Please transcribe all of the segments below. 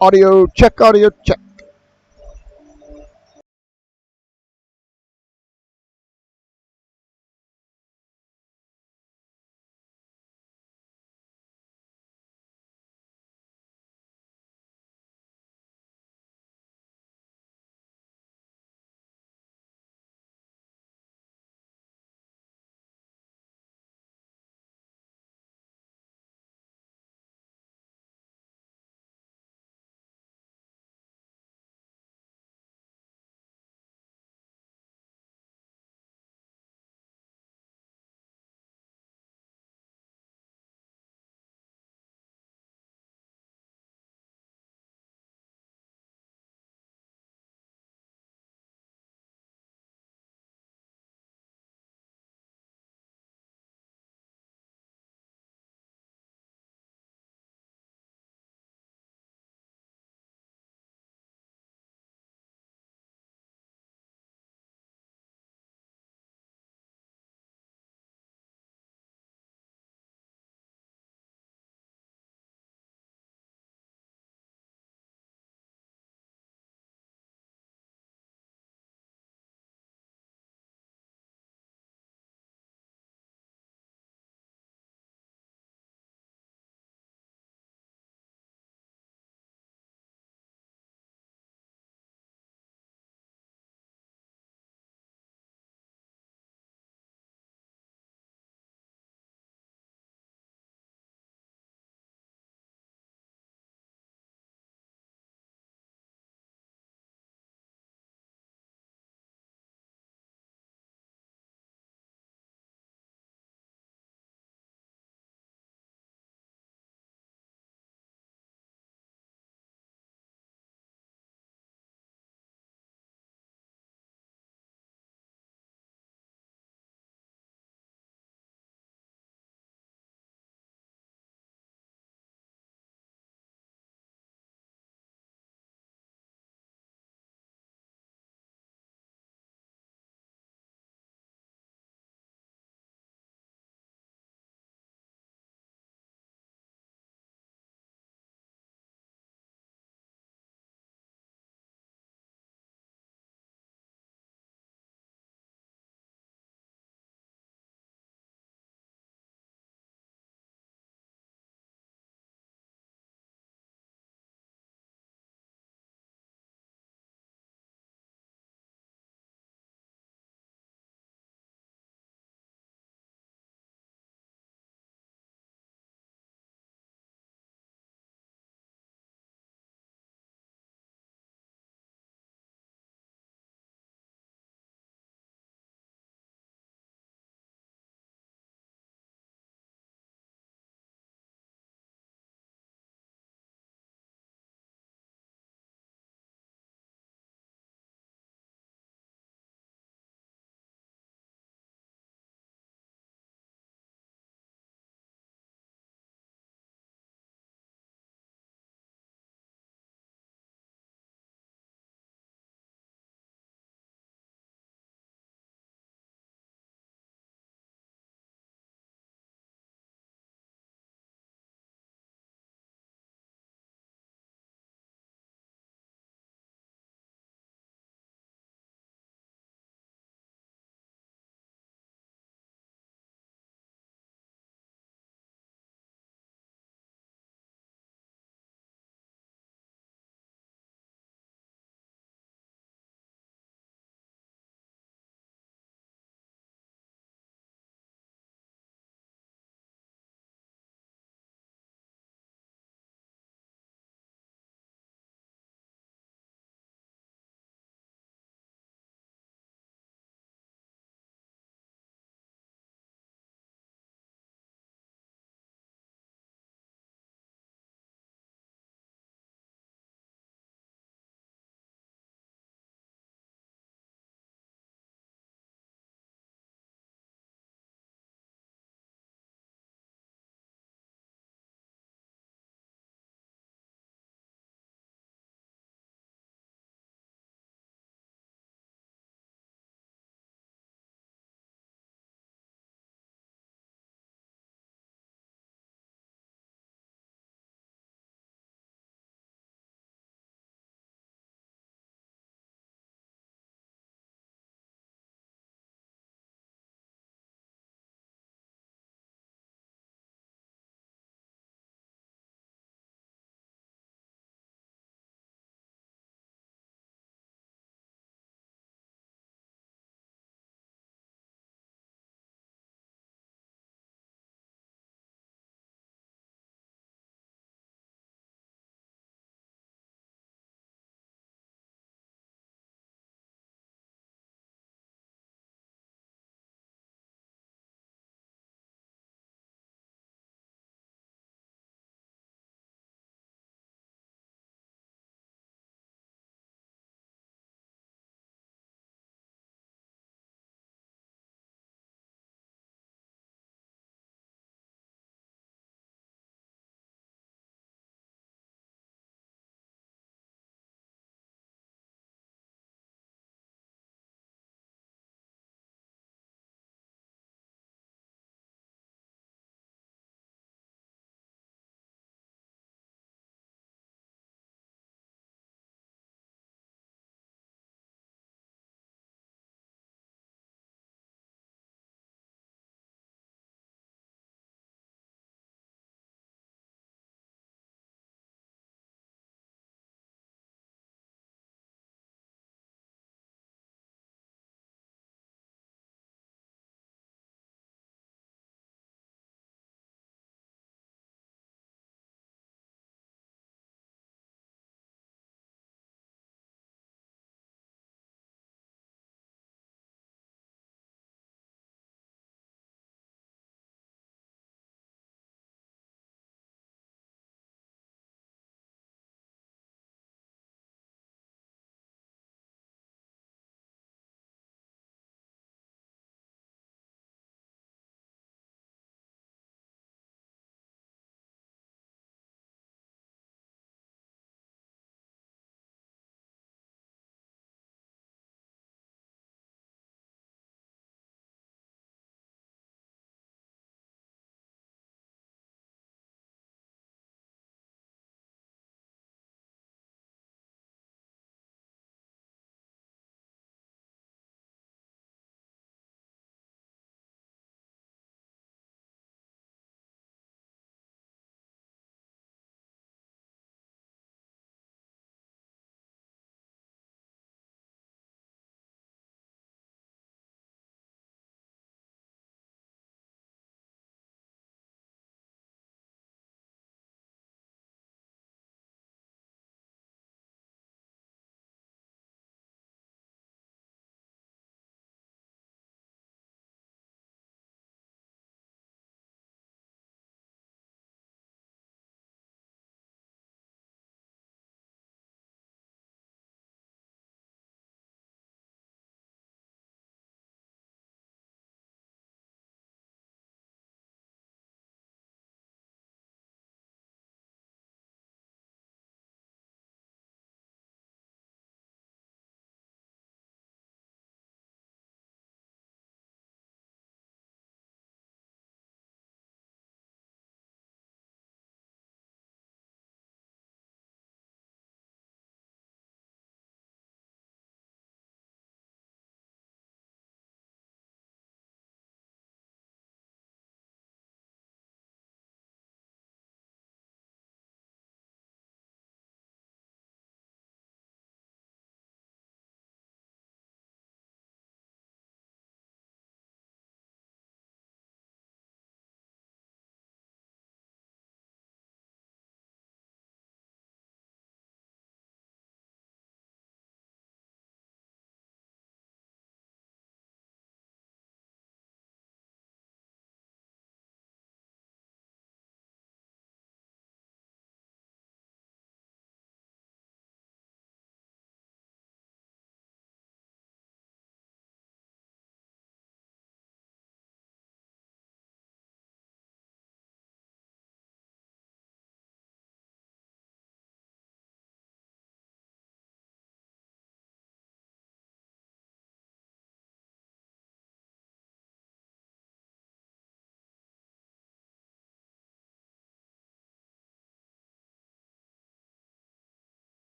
audio check.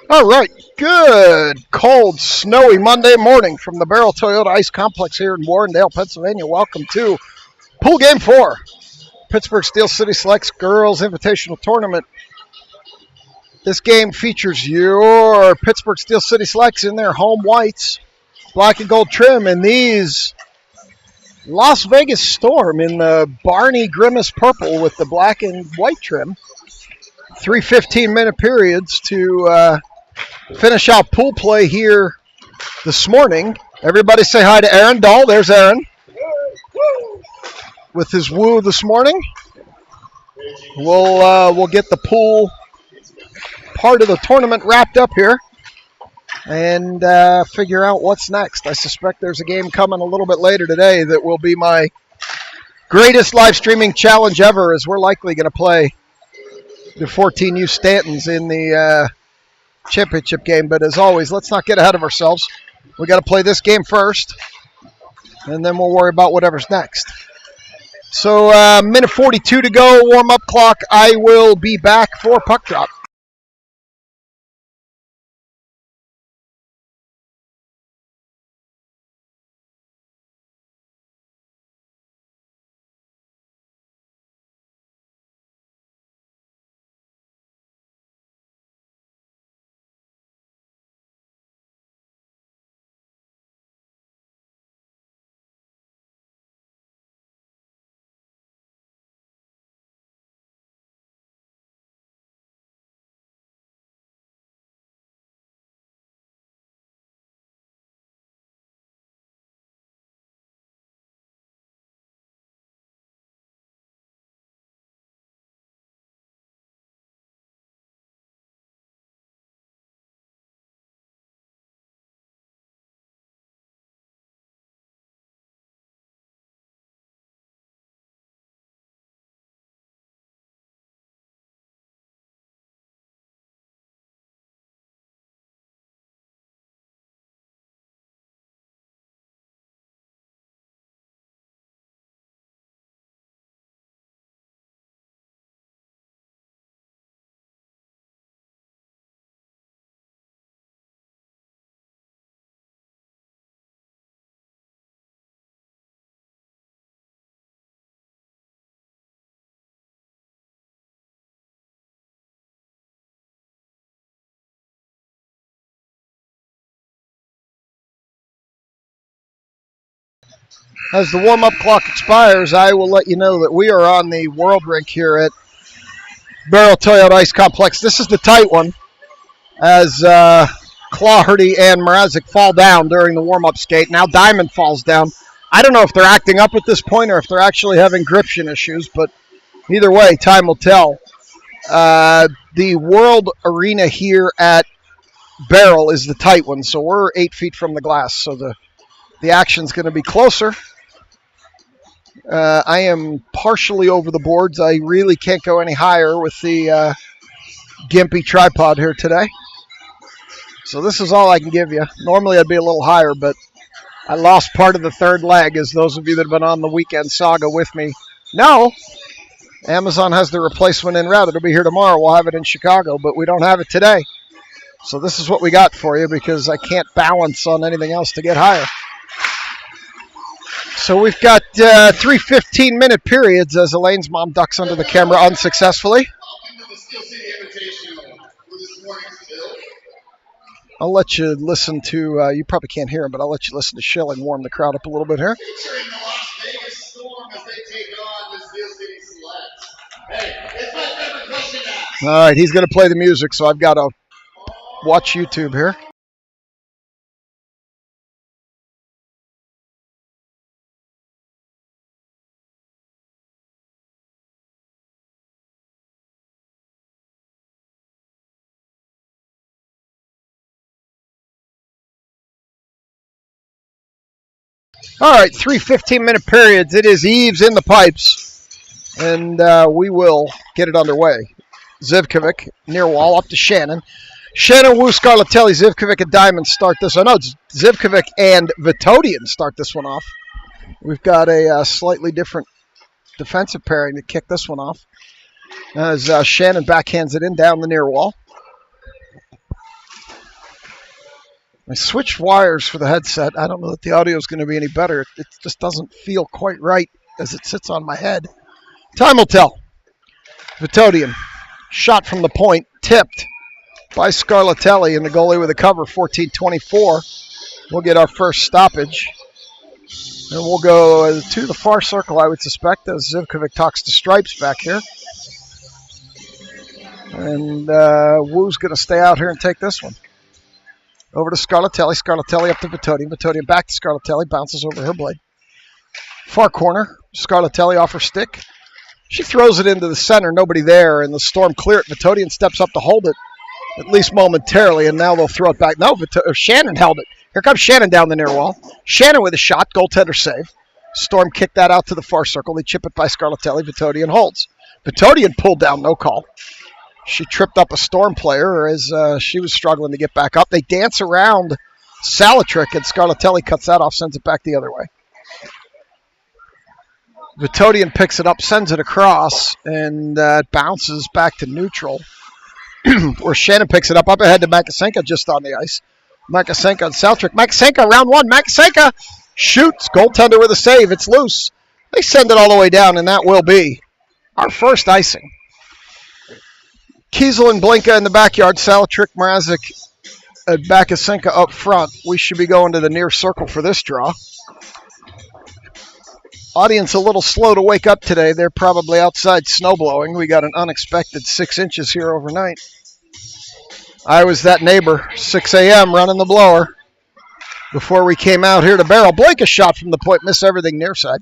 All right, good, cold, snowy Monday morning from the Barrel Toyota Ice Complex here in Warrendale, Pennsylvania. Welcome to Pool Game 4, Pittsburgh Steel City Selects Girls Invitational Tournament. This game features your Pittsburgh Steel City Selects in their home whites, black and gold trim, and these Las Vegas Storm in the Barney Grimace purple with the black and white trim. 3 15-minute periods to finish out pool play here this morning. Everybody say hi to Aaron Dahl. There's Aaron with his woo this morning. We'll get the pool part of the tournament wrapped up here and figure out what's next. I suspect there's a game coming a little bit later today that will be my greatest live streaming challenge ever, as we're likely going to play the 14U Stantons in the championship game. But as always, let's not get ahead of ourselves. We got to play this game first, and then we'll worry about whatever's next. So minute 42 to go, warm-up clock. I will be back for puck drop. As the warm-up clock expires, I will let you know that we are on the World Rink here at Barrel Toyota Ice Complex. This is the tight one, as Claherty and Mrazek fall down during the warm-up skate. Now Diamond falls down. I don't know if they're acting up at this point or if they're actually having gription issues, but either way, time will tell. The World Arena here at Barrel is the tight one, so we're 8 feet from the glass, so the action's going to be closer. I am partially over the boards. I really can't go any higher with the gimpy tripod here today. So this is all I can give you. Normally I'd be a little higher, but I lost part of the third leg, as those of you that have been on the weekend saga with me know. Amazon has the replacement en route. It'll be here tomorrow. We'll have it in Chicago, but we don't have it today. So this is what we got for you, because I can't balance on anything else to get higher. So we've got 3 15-minute periods as Elaine's mom ducks under the camera unsuccessfully. I'll let you listen to, you probably can't hear him, but I'll let you listen to Schilling warm the crowd up a little bit here. Featuring the Las Vegas Storm as they take on the Steel City Selects. Hey, it's my favorite question now. All right, he's going to play the music, so I've got to watch YouTube here. All right, 3 15-minute periods. It is Eves in the pipes, and we will get it underway. Zivkovic, near wall, up to Shannon. Shannon, Wu, Scarlatelli, Zivkovic, and Diamond start this one. No, Zivkovic and Vitodian start this one off. We've got a slightly different defensive pairing to kick this one off. As Shannon backhands it in down the near wall. I switched wires for the headset. I don't know that the audio is going to be any better. It just doesn't feel quite right as it sits on my head. Time will tell. Vitodian, shot from the point, tipped by Scarlatelli, and the goalie with a cover, 14-24. We'll get our first stoppage. And we'll go to the far circle, I would suspect, as Zivkovic talks to Stripes back here. And Wu's going to stay out here and take this one. Over to Scarlatelli. Scarlatelli up to Vitodian. Vitodian back to Scarlatelli. Bounces over her blade. Far corner. Scarlatelli off her stick. She throws it into the center. Nobody there. And the Storm clear it. Vitodian steps up to hold it, at least momentarily. And now they'll throw it back. No, Shannon held it. Here comes Shannon down the near wall. Shannon with a shot. Goaltender save. Storm kicked that out to the far circle. They chip it by Scarlatelli. Vitodian holds. Vitodian pulled down. No call. She tripped up a Storm player as she was struggling to get back up. They dance around Salatrick, and Scarlatelli cuts that off, sends it back the other way. Vitodian picks it up, sends it across, and it bounces back to neutral, where Shannon picks it up ahead to Makasenka just on the ice. Makasenka and Salatrick. Makasenka, round one. Makasenka shoots. Goaltender with a save. It's loose. They send it all the way down, and that will be our first icing. Kiesel and Blinka in the backyard. Salatrick, Mrazek, and Makasenka up front. We should be going to the near circle for this draw. Audience a little slow to wake up today. They're probably outside snowblowing. We got an unexpected 6 inches here overnight. I was that neighbor, 6 a.m. running the blower before we came out here to barrel. Blinka shot from the point, miss everything near side.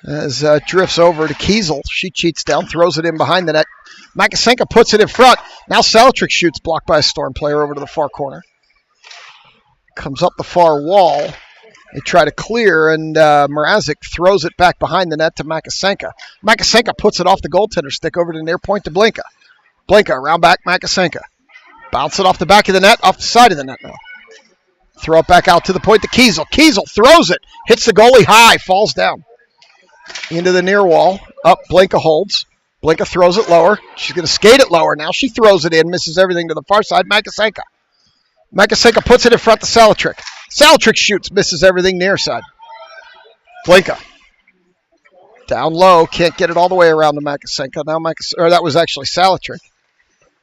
As drifts over to Kiesel. She cheats down, throws it in behind the net. Makasenka puts it in front. Now Salatrick shoots, blocked by a Storm player over to the far corner. Comes up the far wall. They try to clear, and Mrazek throws it back behind the net to Makasenka. Makasenka puts it off the goaltender stick over to near point to Blinka. Blinka around back, Makasenka. Bounce it off the back of the net, off the side of the net now. Throw it back out to the point to Kiesel. Kiesel throws it, hits the goalie high, falls down. Into the near wall. Up, Blinka holds. Blinka throws it lower. She's going to skate it lower now. She throws it in, misses everything to the far side. Makasenka. Makasenka puts it in front to Salatrick. Salatrick shoots, misses everything near side. Blinka. Down low, can't get it all the way around to Makasenka. Now that was actually Salatrick.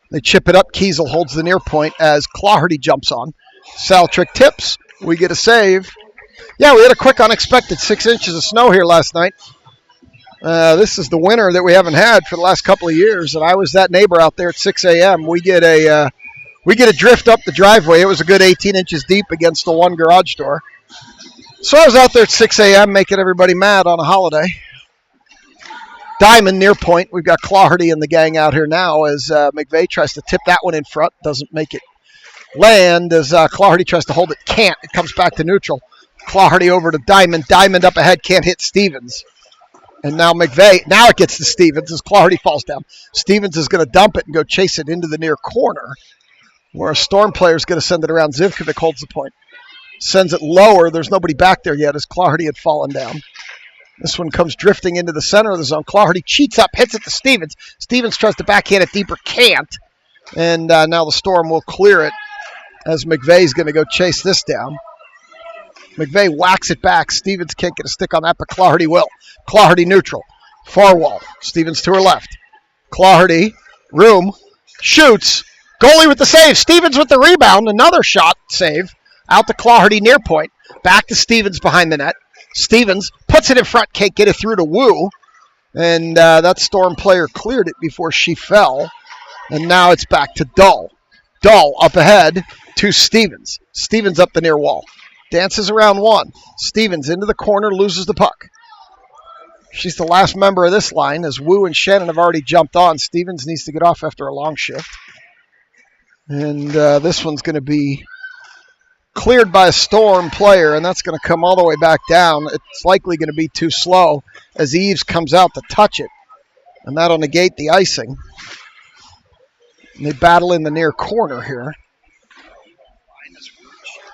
They chip it up. Kiesel holds the near point as Claherty jumps on. Salatrick tips. We get a save. Yeah, we had a quick, unexpected 6 inches of snow here last night. This is the winter that we haven't had for the last couple of years, and I was that neighbor out there at 6 a.m. We get a drift up the driveway. It was a good 18 inches deep against the one garage door. So I was out there at 6 a.m. making everybody mad on a holiday. Diamond near point. We've got Claherty and the gang out here now as McVeigh tries to tip that one in front. Doesn't make it land as Claherty tries to hold it. Can't. It comes back to neutral. Claherty over to Diamond. Diamond up ahead. Can't hit Stevens. And now McVeigh. Now it gets to Stevens as Claherty falls down. Stevens is going to dump it and go chase it into the near corner where a Storm player is going to send it around. Zivkovic holds the point. Sends it lower. There's nobody back there yet as Claherty had fallen down. This one comes drifting into the center of the zone. Claherty cheats up, hits it to Stevens. Stevens tries to backhand it deeper, can't. And now the Storm will clear it as McVeigh's going to go chase this down. McVeigh whacks it back. Stevens can't get a stick on that, but Claherty will. Claherty neutral. Far wall. Stevens to her left. Claherty, room, shoots. Goalie with the save. Stevens with the rebound. Another shot save. Out to Claherty near point. Back to Stevens behind the net. Stevens puts it in front. Can't get it through to Wu. And that Storm player cleared it before she fell. And now it's back to Dull. Dull up ahead to Stevens. Stevens up the near wall. Dances around one. Stevens into the corner, loses the puck. She's the last member of this line as Wu and Shannon have already jumped on. Stevens needs to get off after a long shift. And this one's going to be cleared by a Storm player, and that's going to come all the way back down. It's likely going to be too slow as Eves comes out to touch it. And that'll negate the icing. And they battle in the near corner here.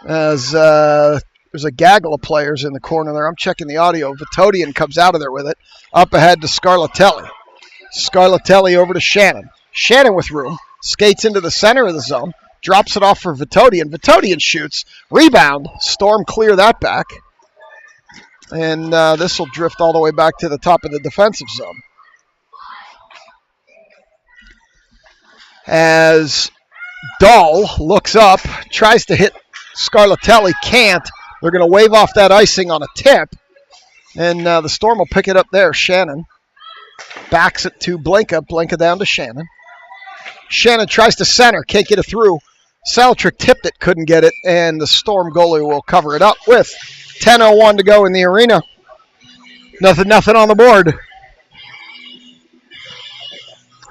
As there's a gaggle of players in the corner there. I'm checking the audio. Vitodian comes out of there with it. Up ahead to Scarlatelli. Scarlatelli over to Shannon. Shannon with room. Skates into the center of the zone. Drops it off for Vitodian. Vitodian shoots. Rebound. Storm clear that back. And this will drift all the way back to the top of the defensive zone. As Dahl looks up, tries to hit Scarlatelli, can't. They're going to wave off that icing on a tip. And the Storm will pick it up there. Shannon backs it to Blinka. Blinka down to Shannon. Shannon tries to center, can't get it through. Salatrick tipped it, couldn't get it, and the Storm goalie will cover it up with 10:01 to go in the arena. Nothing on the board.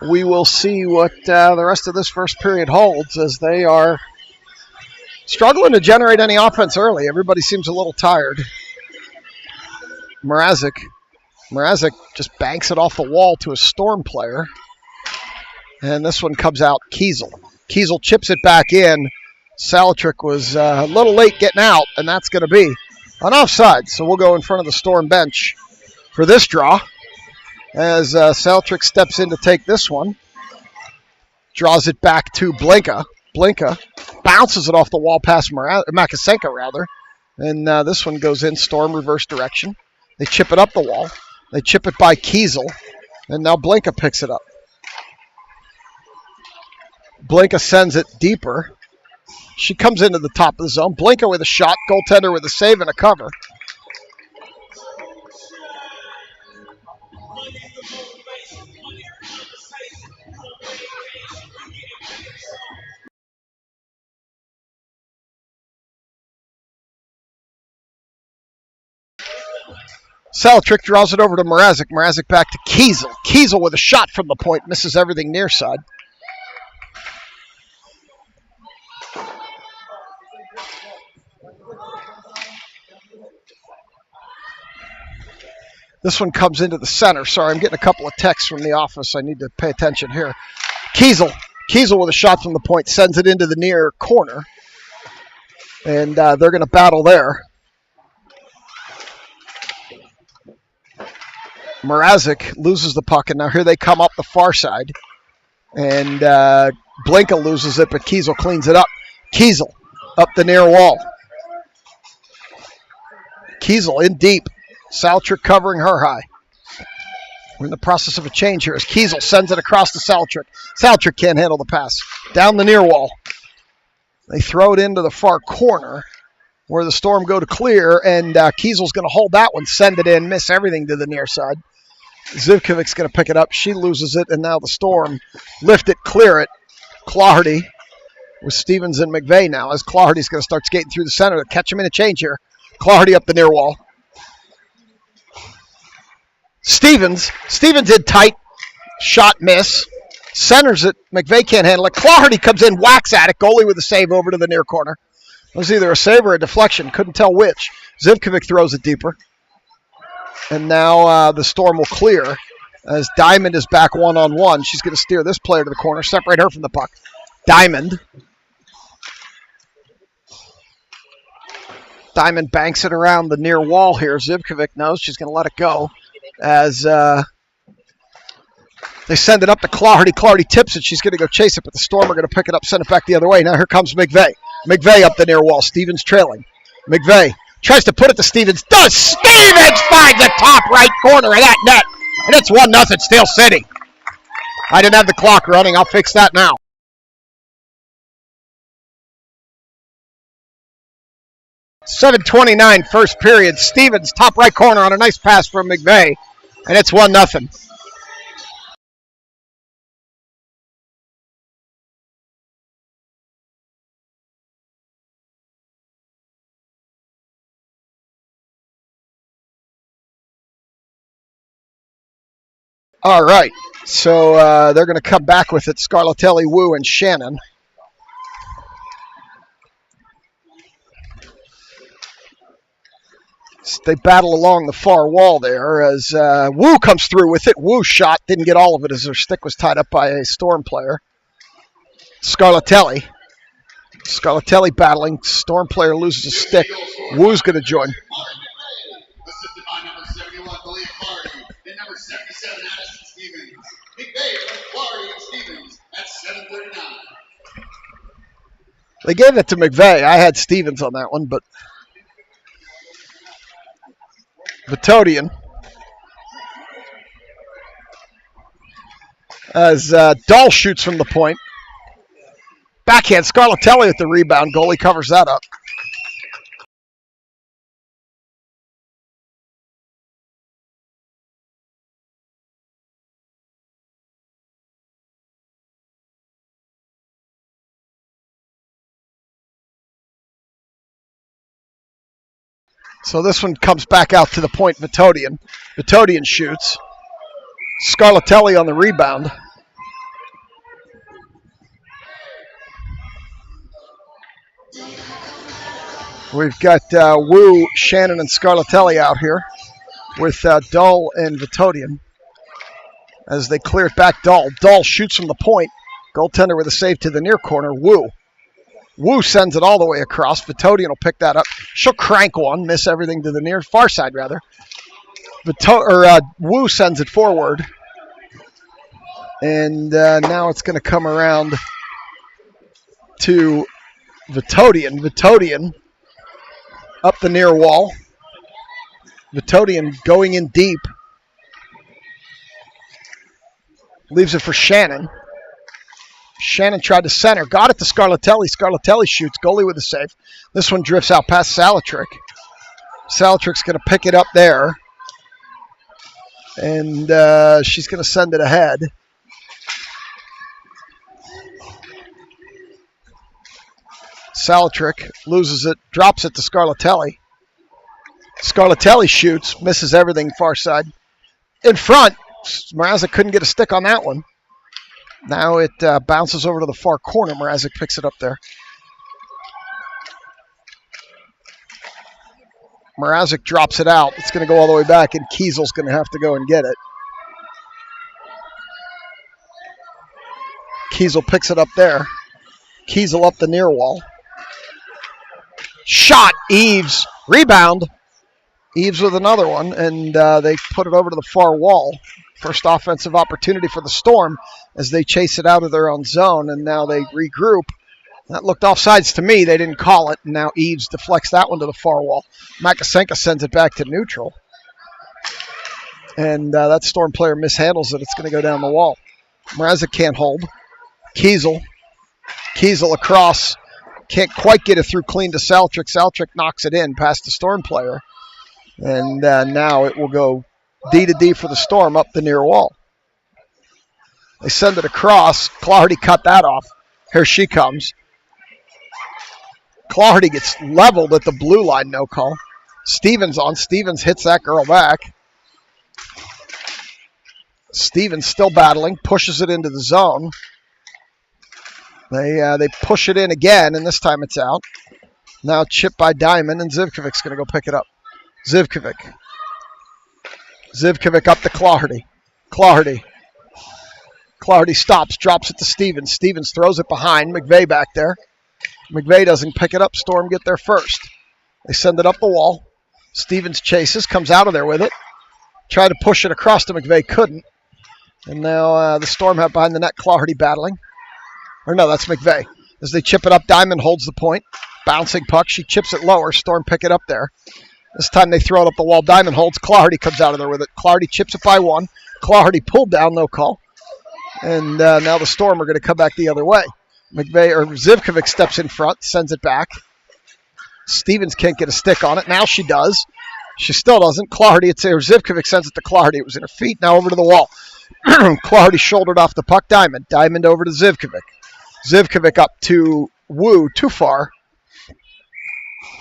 We will see what the rest of this first period holds as they are struggling to generate any offense early. Everybody seems a little tired. Mrazek just banks it off the wall to a Storm player. And this one comes out Kiesel. Kiesel chips it back in. Salatrick was a little late getting out, and that's going to be an offside. So we'll go in front of the Storm bench for this draw as Salatrick steps in to take this one. Draws it back to Blinka. Blinka bounces it off the wall past Makasenko, rather. And this one goes in Storm reverse direction. They chip it up the wall. They chip it by Kiesel. And now Blinka picks it up. Blinka sends it deeper. She comes into the top of the zone. Blinka with a shot. Goaltender with a save and a cover. Salatrick draws it over to Mrazek. Mrazek back to Kiesel. Kiesel with a shot from the point. Misses everything near side. This one comes into the center. Sorry, I'm getting a couple of texts from the office. I need to pay attention here. Kiesel with a shot from the point. Sends it into the near corner. And they're going to battle there. Mrazek loses the puck, and now here they come up the far side. And Blinka loses it, but Kiesel cleans it up. Kiesel up the near wall. Kiesel in deep. Salatrick covering her high. We're in the process of a change here as Kiesel sends it across to Salatrick. Salatrick can't handle the pass. Down the near wall. They throw it into the far corner where the Storm go to clear, and Kiesel's going to hold that one, send it in, miss everything to the near side. Zivkovic's going to pick it up. She loses it, and now the Storm lift it, clear it. Clardy with Stevens and McVeigh now as Clardy's going to start skating through the center to catch him in a change here. Clardy up the near wall. Stevens in tight. Shot miss. Centers it. McVeigh can't handle it. Clardy comes in, whacks at it. Goalie with a save over to the near corner. It was either a save or a deflection. Couldn't tell which. Zivkovic throws it deeper. And now the Storm will clear as Diamond is back one-on-one. She's going to steer this player to the corner, separate her from the puck. Diamond banks it around the near wall here. Zivkovic knows she's going to let it go as they send it up to Clardy. Clardy tips it. She's going to go chase it, but the Storm are going to pick it up, send it back the other way. Now here comes McVeigh. McVeigh up the near wall. Stevens trailing. McVeigh tries to put it to Stevens. Does. Stevens finds the top right corner of that net. And it's 1-0 Steel City. I didn't have the clock running. I'll fix that now. .7:29 first period. Stevens, top right corner on a nice pass from McVeigh. And it's 1-0. All right, so they're going to come back with it. Scarlatelli, Wu, and Shannon. They battle along the far wall there as Wu comes through with it. Wu shot, didn't get all of it as her stick was tied up by a Storm player. Scarlatelli battling. Storm player loses a stick. Wu's going to join. Assisted by number 71, Billy Clardy, and number 77, Addison Stevens. McVeigh, Clardy, and Stevens at 7:39. They gave it to McVeigh. I had Stevens on that one, but Vitodian as Dahl shoots from the point. Backhand, Scarlatelli with the rebound. Goalie covers that up. So this one comes back out to the point, Vitodian. Vitodian shoots. Scarlatelli on the rebound. We've got Wu, Shannon, and Scarlatelli out here with Dahl and Vitodian as they clear it back. Dahl shoots from the point. Goaltender with a save to the near corner. Wu sends it all the way across. Vitodian will pick that up. She'll crank one, miss everything to the near far side rather. Wu sends it forward. And now it's going to come around to Vitodian. Vitodian up the near wall. Vitodian going in deep. Leaves it for Shannon. Shannon tried to center. Got it to Scarlatelli. Scarlatelli shoots. Goalie with a save. This one drifts out past Salatrick. Salatrick's going to pick it up there. And she's going to send it ahead. Salatrick loses it, drops it to Scarlatelli. Scarlatelli shoots, misses everything far side. In front, Mrazek couldn't get a stick on that one. Now it bounces over to the far corner. Mrazek picks it up there. Mrazek drops it out. It's going to go all the way back, and Kiesel's going to have to go and get it. Kiesel picks it up there. Kiesel up the near wall. Shot, Eves, rebound. Eves with another one, and they put it over to the far wall. First offensive opportunity for the Storm as they chase it out of their own zone, and now they regroup. That looked offsides to me. They didn't call it, and now Eves deflects that one to the far wall. Makasenka sends it back to neutral. And that Storm player mishandles it. It's going to go down the wall. Mrazek can't hold. Kiesel across. Can't quite get it through clean to Saltrick. Saltrick knocks it in past the Storm player. And now it will go D to D for the Storm up the near wall. They send it across. Claherty cut that off. Here she comes. Claherty gets leveled at the blue line, no call. Stevens on. Stevens hits that girl back. Stevens still battling, pushes it into the zone. They push it in again, and this time it's out. Now chipped by Diamond, and Zivkovic's going to go pick it up. Zivkovic up to Claherty. Claherty stops, drops it to Stevens. Stevens throws it behind. McVeigh back there. McVeigh doesn't pick it up. Storm get there first. They send it up the wall. Stevens chases, comes out of there with it. Tried to push it across to McVeigh, couldn't. And now the Storm have behind the net Claherty battling. Or no, that's McVeigh. As they chip it up, Diamond holds the point. Bouncing puck. She chips it lower. Storm pick it up there. This time they throw it up the wall. Diamond holds. Claherty comes out of there with it. Claherty chips it by one. Claherty pulled down, no call. And now the Storm are going to come back the other way. Zivkovic steps in front, sends it back. Stevens can't get a stick on it. Now she does. She still doesn't. Zivkovic sends it to Claherty. It was in her feet. Now over to the wall. Claherty shouldered off the puck. Diamond over to Zivkovic. Zivkovic up to Wu, too far.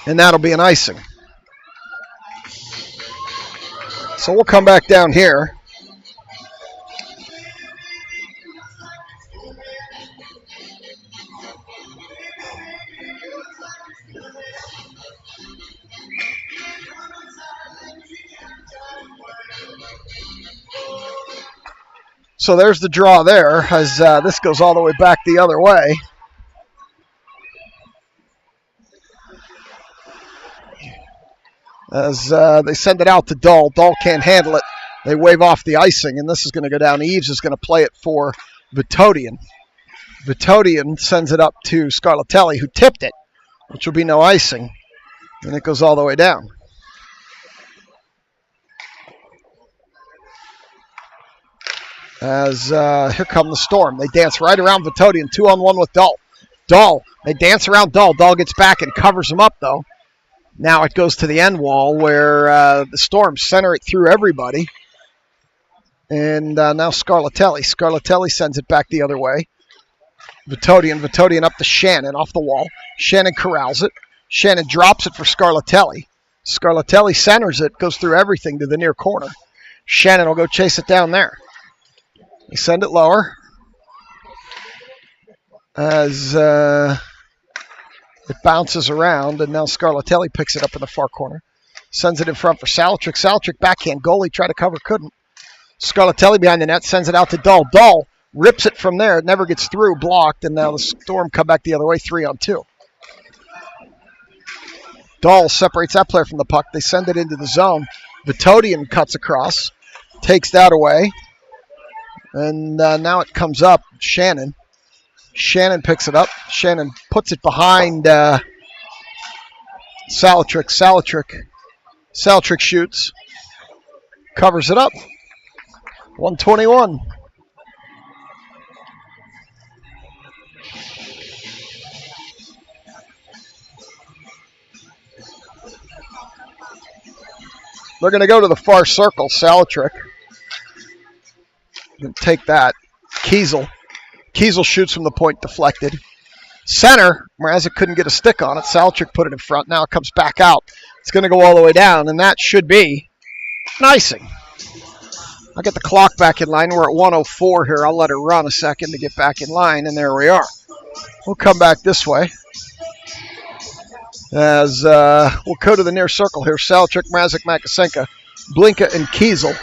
And that'll be an icing. So we'll come back down here. So there's the draw there as this goes all the way back the other way. As they send it out to Dahl. Dahl can't handle it. They wave off the icing, and this is going to go down. Eves is going to play it for Vitodian. Vitodian sends it up to Scarlatelli, who tipped it, which will be no icing. And it goes all the way down. As here come the Storm. They dance right around Vitodian, 2-on-1 with Dahl. They dance around Dahl. Dahl gets back and covers him up, though. Now it goes to the end wall where the Storm center it through everybody. And now Scarlatelli. Scarlatelli sends it back the other way. Vitodian up to Shannon off the wall. Shannon corrals it. Shannon drops it for Scarlatelli. Scarlatelli centers it, goes through everything to the near corner. Shannon will go chase it down there. They send it lower as it bounces around, and now Scarlatelli picks it up in the far corner. Sends it in front for Salatrick. Salatrick backhand goalie, tried to cover, couldn't. Scarlatelli behind the net, sends it out to Dahl. Dahl rips it from there. It never gets through, blocked, and now the Storm come back the other way, 3-on-2. Dahl separates that player from the puck. They send it into the zone. Vitodian cuts across, takes that away. And now it comes up. Shannon. Shannon picks it up. Shannon puts it behind Salatrick. Salatrick shoots. Covers it up. 121. They're going to go to the far circle. Salatrick. Take that. Kiesel shoots from the point, deflected. Center, Mrazek couldn't get a stick on it. Salatrick put it in front. Now it comes back out. It's going to go all the way down, and that should be an icing. I'll get the clock back in line. We're at 1:04 here. I'll let her run a second to get back in line, and there we are. We'll come back this way as we'll go to the near circle here. Salatrick, Mrazek, Makasenka, Blinka, and Kiesel.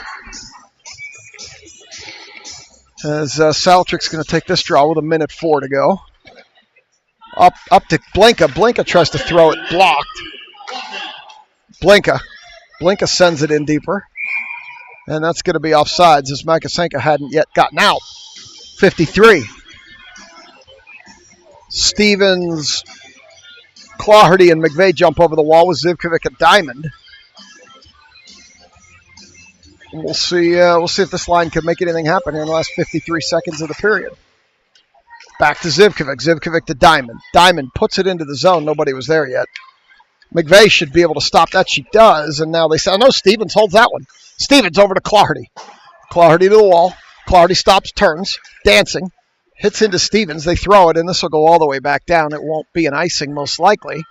As Salatrick's going to take this draw with 1:04 to go. Up to Blinka. Blinka tries to throw it, blocked. Blinka sends it in deeper. And that's going to be offsides as Makasenka hadn't yet gotten out. 53. Stevens, Claherty, and McVeigh jump over the wall with Zivkovic and Diamond. We'll see if this line can make anything happen here in the last 53 seconds of the period. Back to Zivkovic. Zivkovic to Diamond. Diamond puts it into the zone. Nobody was there yet. McVeigh should be able to stop that. She does. And now they say, no, Stevens holds that one. Stevens over to Claherty. Claherty to the wall. Claherty stops, turns, dancing. Hits into Stevens. They throw it, and this will go all the way back down. It won't be an icing, most likely,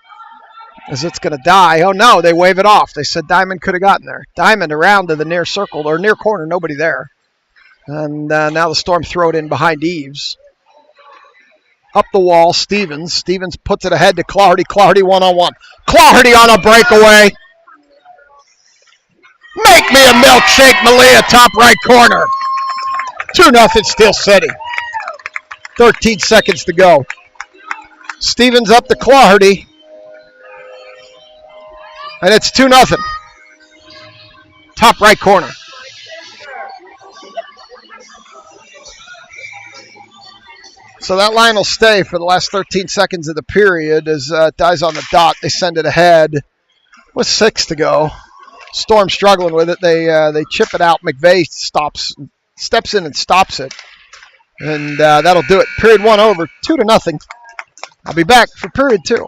as it's going to die. Oh, no, they wave it off. They said Diamond could have gotten there. Diamond around to the near circle, or near corner, nobody there. And now the Storm throw it in behind Eves. Up the wall, Stevens. Stevens puts it ahead to Claherty. Claherty 1-on-1. Claherty on a breakaway. Make me a milkshake, Malia, top right corner. 2-0 Steel City. 13 seconds to go. Stevens up to Claherty. And it's 2-0. Top right corner. So that line will stay for the last 13 seconds of the period as it dies on the dot. They send it ahead with 6 to go. Storm struggling with it. They chip it out. McVeigh steps in and stops it. And that'll do it. Period 1 over, 2-0. I'll be back for period 2.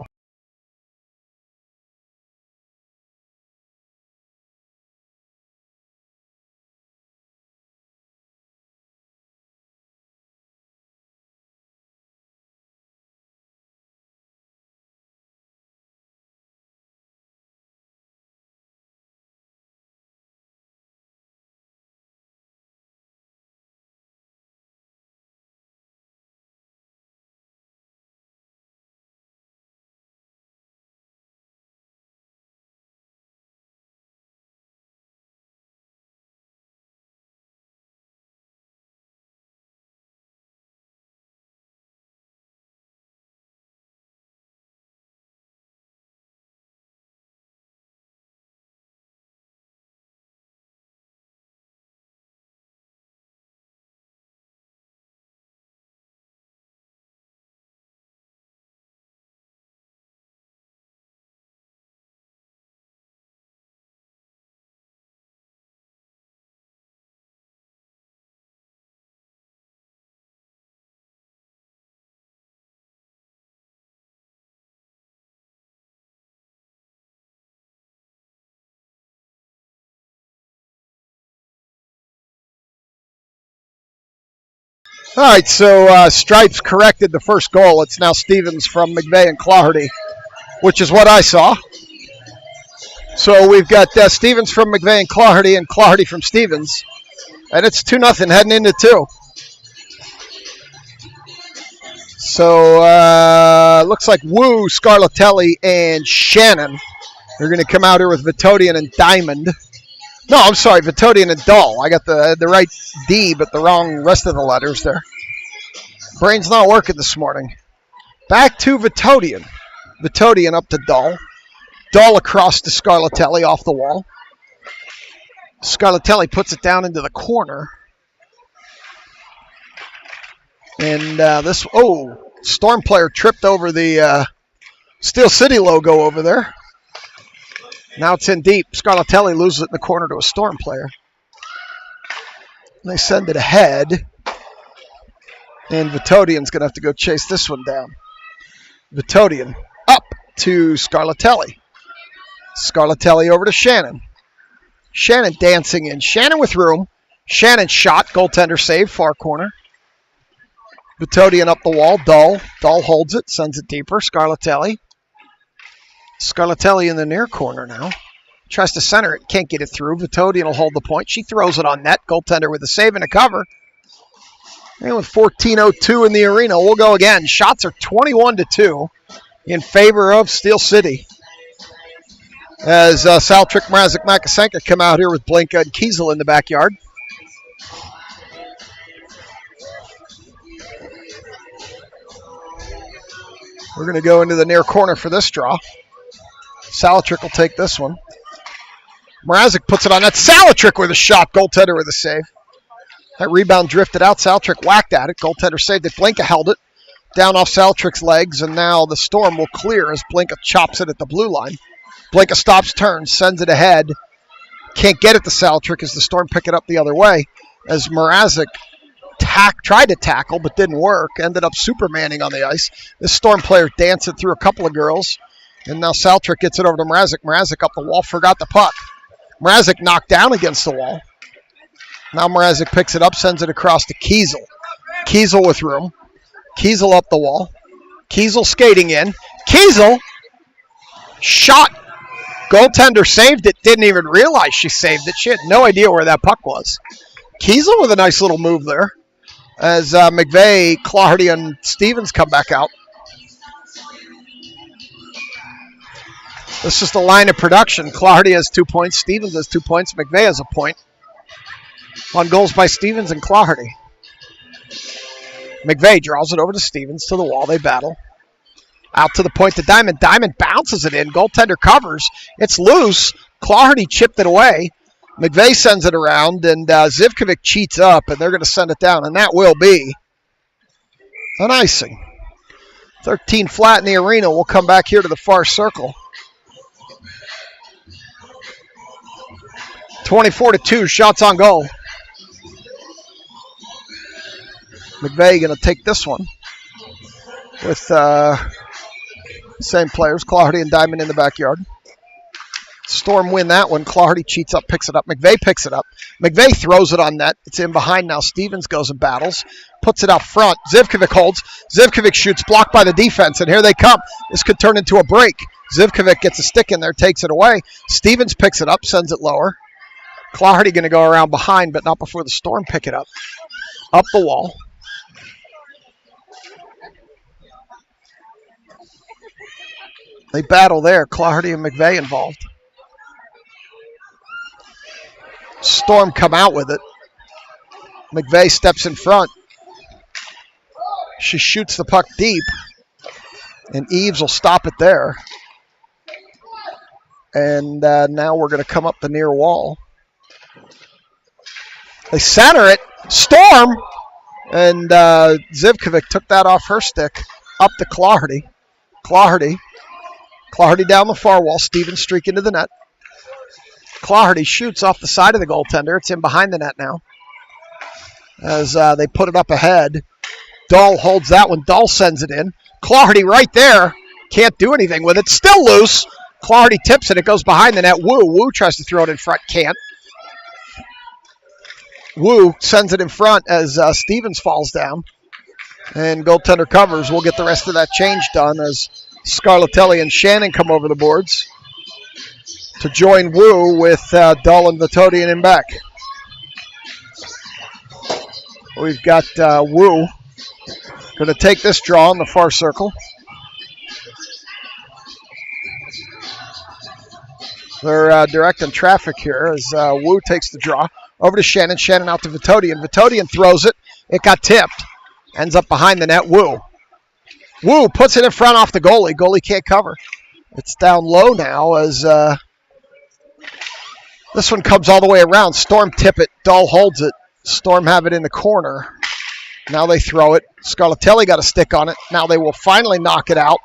All right, so Stripes corrected the first goal. It's now Stevens from McVeigh and Clarity, which is what I saw. So we've got Stevens from McVeigh and Clarity from Stevens. And it's 2-0 heading into 2. So looks like Wu, Scarlatelli, and Shannon are going to come out here with Vitodian and Diamond. No, I'm sorry, Vitodian and Dull. I got the right D, but the wrong rest of the letters there. Brain's not working this morning. Back to Vitodian. Vitodian up to Dull. Dull across to Scarlatelli off the wall. Scarlatelli puts it down into the corner. And Storm player tripped over the Steel City logo over there. Now it's in deep. Scarlatelli loses it in the corner to a Storm player. And they send it ahead. And Vitodian's going to have to go chase this one down. Vitodian up to Scarlatelli. Scarlatelli over to Shannon. Shannon dancing in. Shannon with room. Shannon shot. Goaltender save. Far corner. Vitodian up the wall. Dull. Dull holds it. Sends it deeper. Scarlatelli. Scarlatelli in the near corner now. Tries to center it. Can't get it through. Vitodian will hold the point. She throws it on net. Goaltender with a save and a cover. And with 14:02 in the arena, we'll go again. Shots are 21-2 in favor of Steel City. As Saltrick, Mrazek, Makasenka come out here with Blinka and Kiesel in the backyard. We're going to go into the near corner for this draw. Salatrick will take this one. Mrazek puts it on net. Salatrick with a shot. Goaltender with a save. That rebound drifted out. Salatrick whacked at it. Goaltender saved it. Blinka held it. Down off Salatrick's legs, and now the Storm will clear as Blinka chops it at the blue line. Blinka stops, turns, sends it ahead. Can't get it to Salatrick as the Storm pick it up the other way. As Mrazek tried to tackle but didn't work. Ended up supermaning on the ice. This Storm player dancing through a couple of girls. And now Salatrick gets it over to Mrazek. Mrazek up the wall, forgot the puck. Mrazek knocked down against the wall. Now Mrazek picks it up, sends it across to Kiesel. Kiesel with room. Kiesel up the wall. Kiesel skating in. Kiesel shot. Goaltender saved it. Didn't even realize she saved it. She had no idea where that puck was. Kiesel with a nice little move there. As McVeigh, Clarity, and Stevens come back out. This is the line of production. Clarity has 2 points. Stevens has 2 points. McVeigh has a point. On goals by Stevens and Clarity. McVeigh draws it over to Stevens to the wall. They battle. Out to the point to Diamond. Diamond bounces it in. Goaltender covers. It's loose. Clarity chipped it away. McVeigh sends it around, and Zivkovic cheats up, and they're going to send it down, and that will be an icing. 13 flat in the arena. We'll come back here to the far circle. 24-2, shots on goal. McVeigh going to take this one with same players, Clarity and Diamond in the backyard. Storm win that one. Clarity cheats up, picks it up. McVeigh picks it up. McVeigh throws it on net. It's in behind now. Stevens goes and battles. Puts it out front. Zivkovic holds. Zivkovic shoots, blocked by the defense, and here they come. This could turn into a break. Zivkovic gets a stick in there, takes it away. Stevens picks it up, sends it lower. Clarity going to go around behind, but not before the Storm pick it up. Up the wall. They battle there. Clarity and McVeigh involved. Storm come out with it. McVeigh steps in front. She shoots the puck deep. And Eves will stop it there. And now we're going to come up the near wall. They center it. Storm! And Zivkovic took that off her stick. Up to Clarity. Clarity down the far wall. Stevens streak into the net. Clarity shoots off the side of the goaltender. It's in behind the net now. As they put it up ahead. Dahl holds that one. Dahl sends it in. Clarity right there. Can't do anything with it. Still loose. Clarity tips it. It goes behind the net. Wu tries to throw it in front. Can't. Wu sends it in front as Stevens falls down. And goaltender covers. We'll get the rest of that change done as Scarlatelli and Shannon come over the boards to join Wu with Dull and Vitodian in back. We've got Wu going to take this draw in the far circle. They're directing traffic here as Wu takes the draw. Over to Shannon. Shannon out to Vitodian. Vitodian throws it. It got tipped. Ends up behind the net. Wu puts it in front off the goalie. Goalie can't cover. It's down low now as this one comes all the way around. Storm tip it. Dull holds it. Storm have it in the corner. Now they throw it. Scarlatelli got a stick on it. Now they will finally knock it out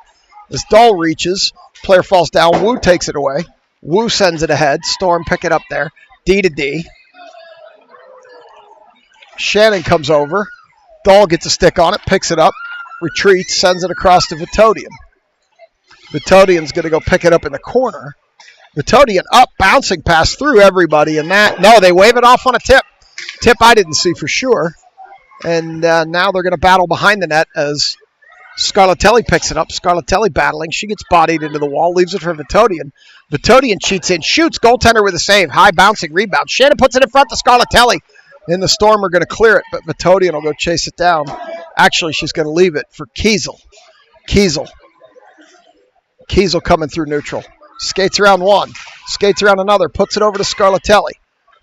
as Dull reaches. Player falls down. Wu takes it away. Wu sends it ahead. Storm pick it up there. D to D. Shannon comes over. Dull gets a stick on it, picks it up, retreats, sends it across to Vitodian. Vitodian's going to go pick it up in the corner. Vitodian up, bouncing pass through everybody, and they wave it off on a tip. Tip I didn't see for sure. And now they're going to battle behind the net as Scarlatelli picks it up. Scarlatelli battling. She gets bodied into the wall, leaves it for Vitodian. Vitodian cheats in, shoots, goaltender with a save. High bouncing rebound. Shannon puts it in front to Scarlatelli. And the Storm are going to clear it, but Vitodian will go chase it down. Actually, she's going to leave it for Kiesel. Kiesel coming through neutral. Skates around one. Skates around another. Puts it over to Scarlatelli.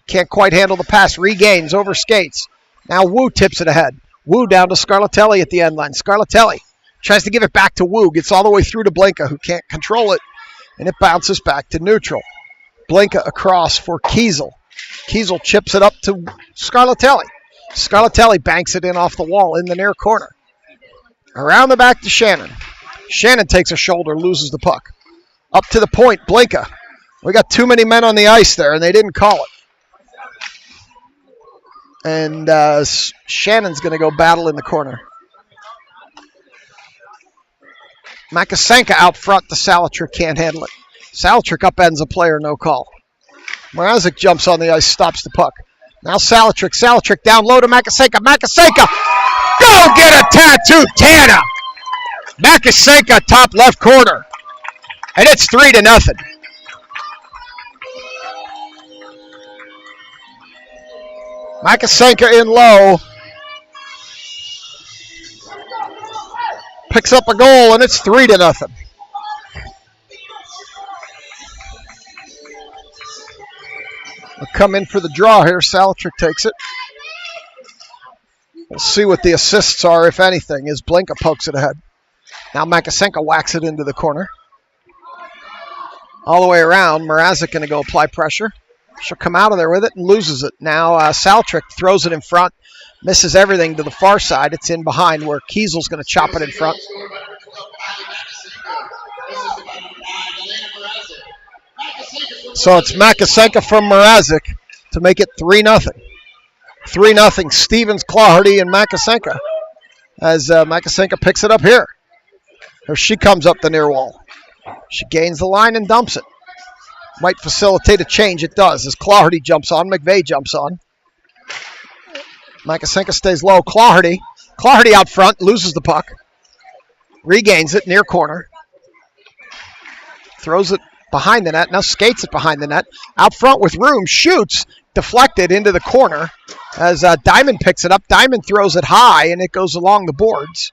Can't quite handle the pass. Regains over skates. Now Wu tips it ahead. Wu down to Scarlatelli at the end line. Scarlatelli tries to give it back to Wu. Gets all the way through to Blinka, who can't control it. And it bounces back to neutral. Blinka across for Kiesel. Kiesel chips it up to Scarlatelli. Scarlatelli banks it in off the wall in the near corner. Around the back to Shannon. Shannon takes a shoulder, loses the puck. Up to the point, Blinka. We got too many men on the ice there, and they didn't call it. And Shannon's going to go battle in the corner. Makasenka out front to Salatrick, can't handle it. Salatrick upends a player, no call. Mrazek jumps on the ice, stops the puck. Now Salatrick down low to Makasenka. Makasenka, go get a tattoo, Tana! Makasenka, top left corner. And it's 3-0. Makasenka in low. Picks up a goal, and it's 3-0. We'll come in for the draw here. Salatrick takes it. We'll see what the assists are, if anything, as Blinka pokes it ahead. Now Makasenka whacks it into the corner. All the way around, Mrazek going to go apply pressure. She'll come out of there with it and loses it. Now Salatrick throws it in front, misses everything to the far side. It's in behind where Kiesel's going to chop it in front. So it's Makasenka from Mrazek to make it 3-0. 3-0. Stevens, Claherty, and Makasenka as Makasenka picks it up here. Here she comes up the near wall. She gains the line and dumps it. Might facilitate a change. It does as Claherty jumps on. McVeigh jumps on. Makasenka stays low. Claherty out front, loses the puck. Regains it near corner. Throws it behind the net. Now skates it behind the net. Out front with room. Shoots. Deflected into the corner as Diamond picks it up. Diamond throws it high, and it goes along the boards.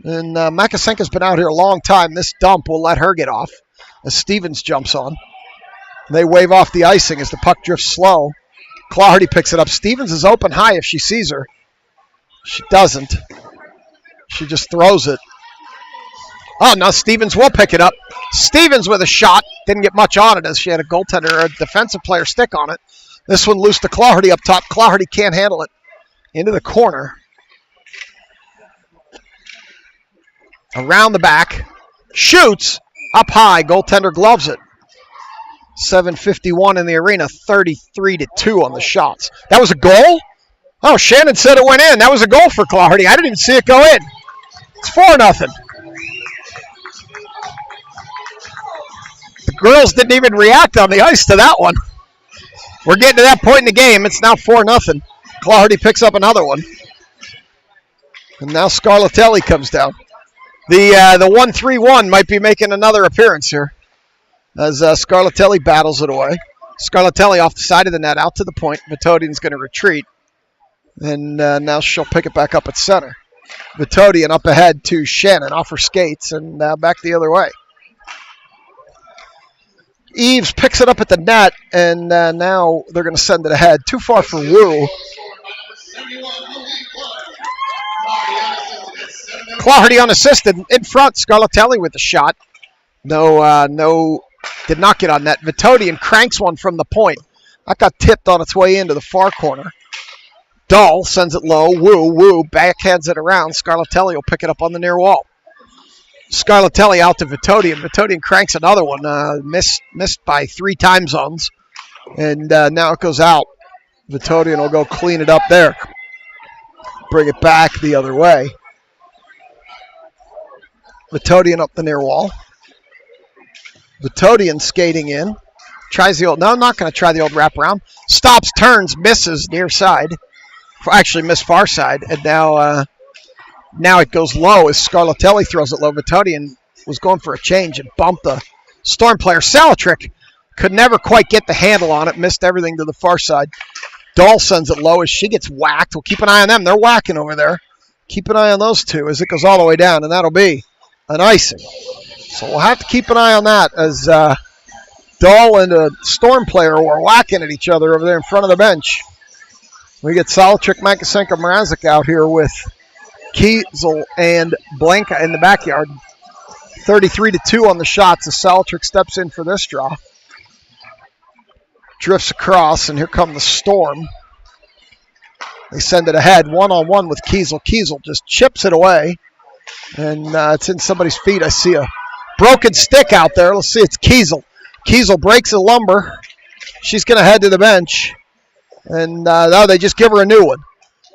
And Makasenka's been out here a long time. This dump will let her get off as Stevens jumps on. They wave off the icing as the puck drifts slow. Claherty picks it up. Stevens is open high if she sees her. She doesn't. She just throws it. Oh, now Stevens will pick it up. Stevens with a shot. Didn't get much on it as she had a goaltender or a defensive player stick on it. This one loose to Claherty up top. Claherty can't handle it. Into the corner. Around the back. Shoots. Up high. Goaltender gloves it. 7:51 in the arena. 33-2 on the shots. That was a goal? Oh, Shannon said it went in. That was a goal for Claherty. I didn't even see it go in. It's 4-0. The girls didn't even react on the ice to that one. We're getting to that point in the game. It's now 4-0. Clardy picks up another one. And now Scarlatelli comes down. The 1-3-1 might be making another appearance here as Scarlatelli battles it away. Scarlatelli off the side of the net, out to the point. Vitodian's going to retreat. And now she'll pick it back up at center. Vitodian up ahead to Shannon off her skates and back the other way. Eves picks it up at the net, and now they're going to send it ahead. Too far for Wu. Clardy unassisted in front. Scarlatelli with the shot. No, did not get on net. Vitodian cranks one from the point. That got tipped on its way into the far corner. Dahl sends it low. Wu backhands it around. Scarlatelli will pick it up on the near wall. Scarlatelli out to Vitodian. Vitodian cranks another one. Missed by 3 time zones. And now it goes out. Vitodian will go clean it up there. Bring it back the other way. Vitodian up the near wall. Vitodian skating in. Tries the old, no, not going to try the old wraparound. Stops, turns, misses near side. Actually missed far side. And now it goes low as Scarlatelli throws it low. Vitodian was going for a change and bumped the Storm player. Salatrick could never quite get the handle on it. Missed everything to the far side. Dahl sends it low as she gets whacked. We'll keep an eye on them. They're whacking over there. Keep an eye on those two as it goes all the way down, and that'll be an icing. So we'll have to keep an eye on that as Dahl and a Storm player were whacking at each other over there in front of the bench. We get Salatrick, Makasenko, Mrazek out here with Kiesel and Blanca in the backyard. 33-2 on the shots as Salatrick steps in for this draw. Drifts across, and here come the Storm. They send it ahead, one-on-one with Kiesel. Kiesel just chips it away, and it's in somebody's feet. I see a broken stick out there. Let's see, it's Kiesel. Kiesel breaks a lumber. She's going to head to the bench, and now they just give her a new one.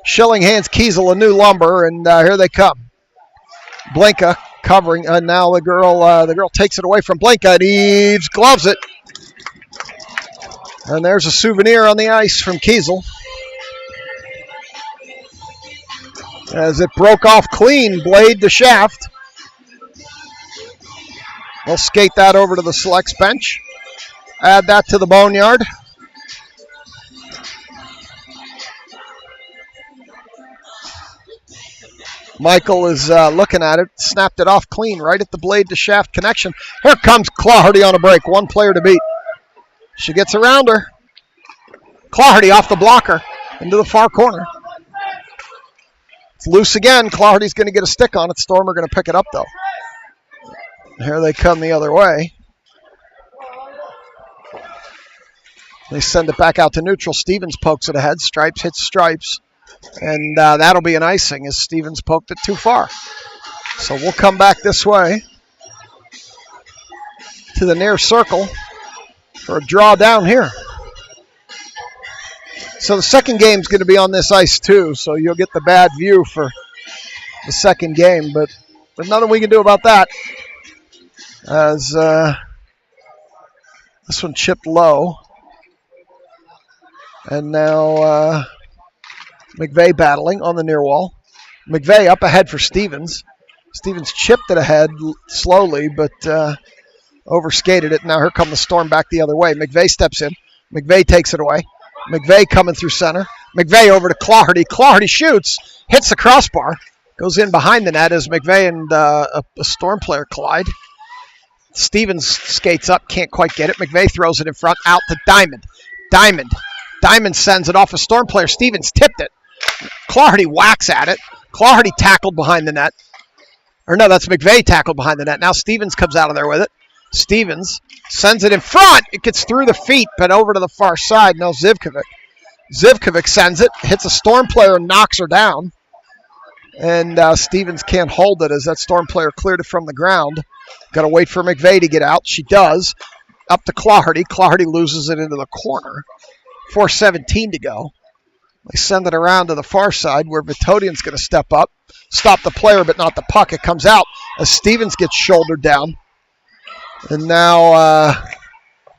Schilling hands Kiesel a new lumber, and here they come. Blanca covering, and now the girl takes it away from Blanca, and Eves gloves it. And there's a souvenir on the ice from Kiesel. As it broke off clean, blade to shaft. They'll skate that over to the selects bench. Add that to the boneyard. Michael is looking at it. Snapped it off clean right at the blade to shaft connection. Here comes Clardy on a break. One player to beat. She gets around her. Clardy off the blocker into the far corner. It's loose again. Clardy's going to get a stick on it. Storm are going to pick it up, though. Here they come the other way. They send it back out to neutral. Stevens pokes it ahead. Stripes hits Stripes. And that'll be an icing as Stevens poked it too far. So we'll come back this way to the near circle for a draw down here. So the second game's going to be on this ice too, so you'll get the bad view for the second game, but there's nothing we can do about that. As this one chipped low. And now McVeigh battling on the near wall. McVeigh up ahead for Stevens. Stevens chipped it ahead slowly, but overskated it. Now here come the Storm back the other way. McVeigh steps in. McVeigh takes it away. McVeigh coming through center. McVeigh over to Clardy. Clardy shoots. Hits the crossbar. Goes in behind the net as McVeigh and a Storm player collide. Stevens skates up. Can't quite get it. McVeigh throws it in front. Out to Diamond. Diamond sends it off a Storm player. Stevens tipped it. Clardy whacks at it. Clardy tackled behind the net. Or no, that's McVeigh tackled behind the net. Now Stevens comes out of there with it. Stevens sends it in front. It gets through the feet, but over to the far side. No, Zivkovic. Zivkovic sends it. Hits a Storm player and knocks her down. And Stevens can't hold it as that Storm player cleared it from the ground. Got to wait for McVeigh to get out. She does. Up to Clardy. Clardy loses it into the corner. 4:17 to go. They send it around to the far side where Vitodian's going to step up. Stop the player, but not the puck. It comes out as Stevens gets shouldered down. And now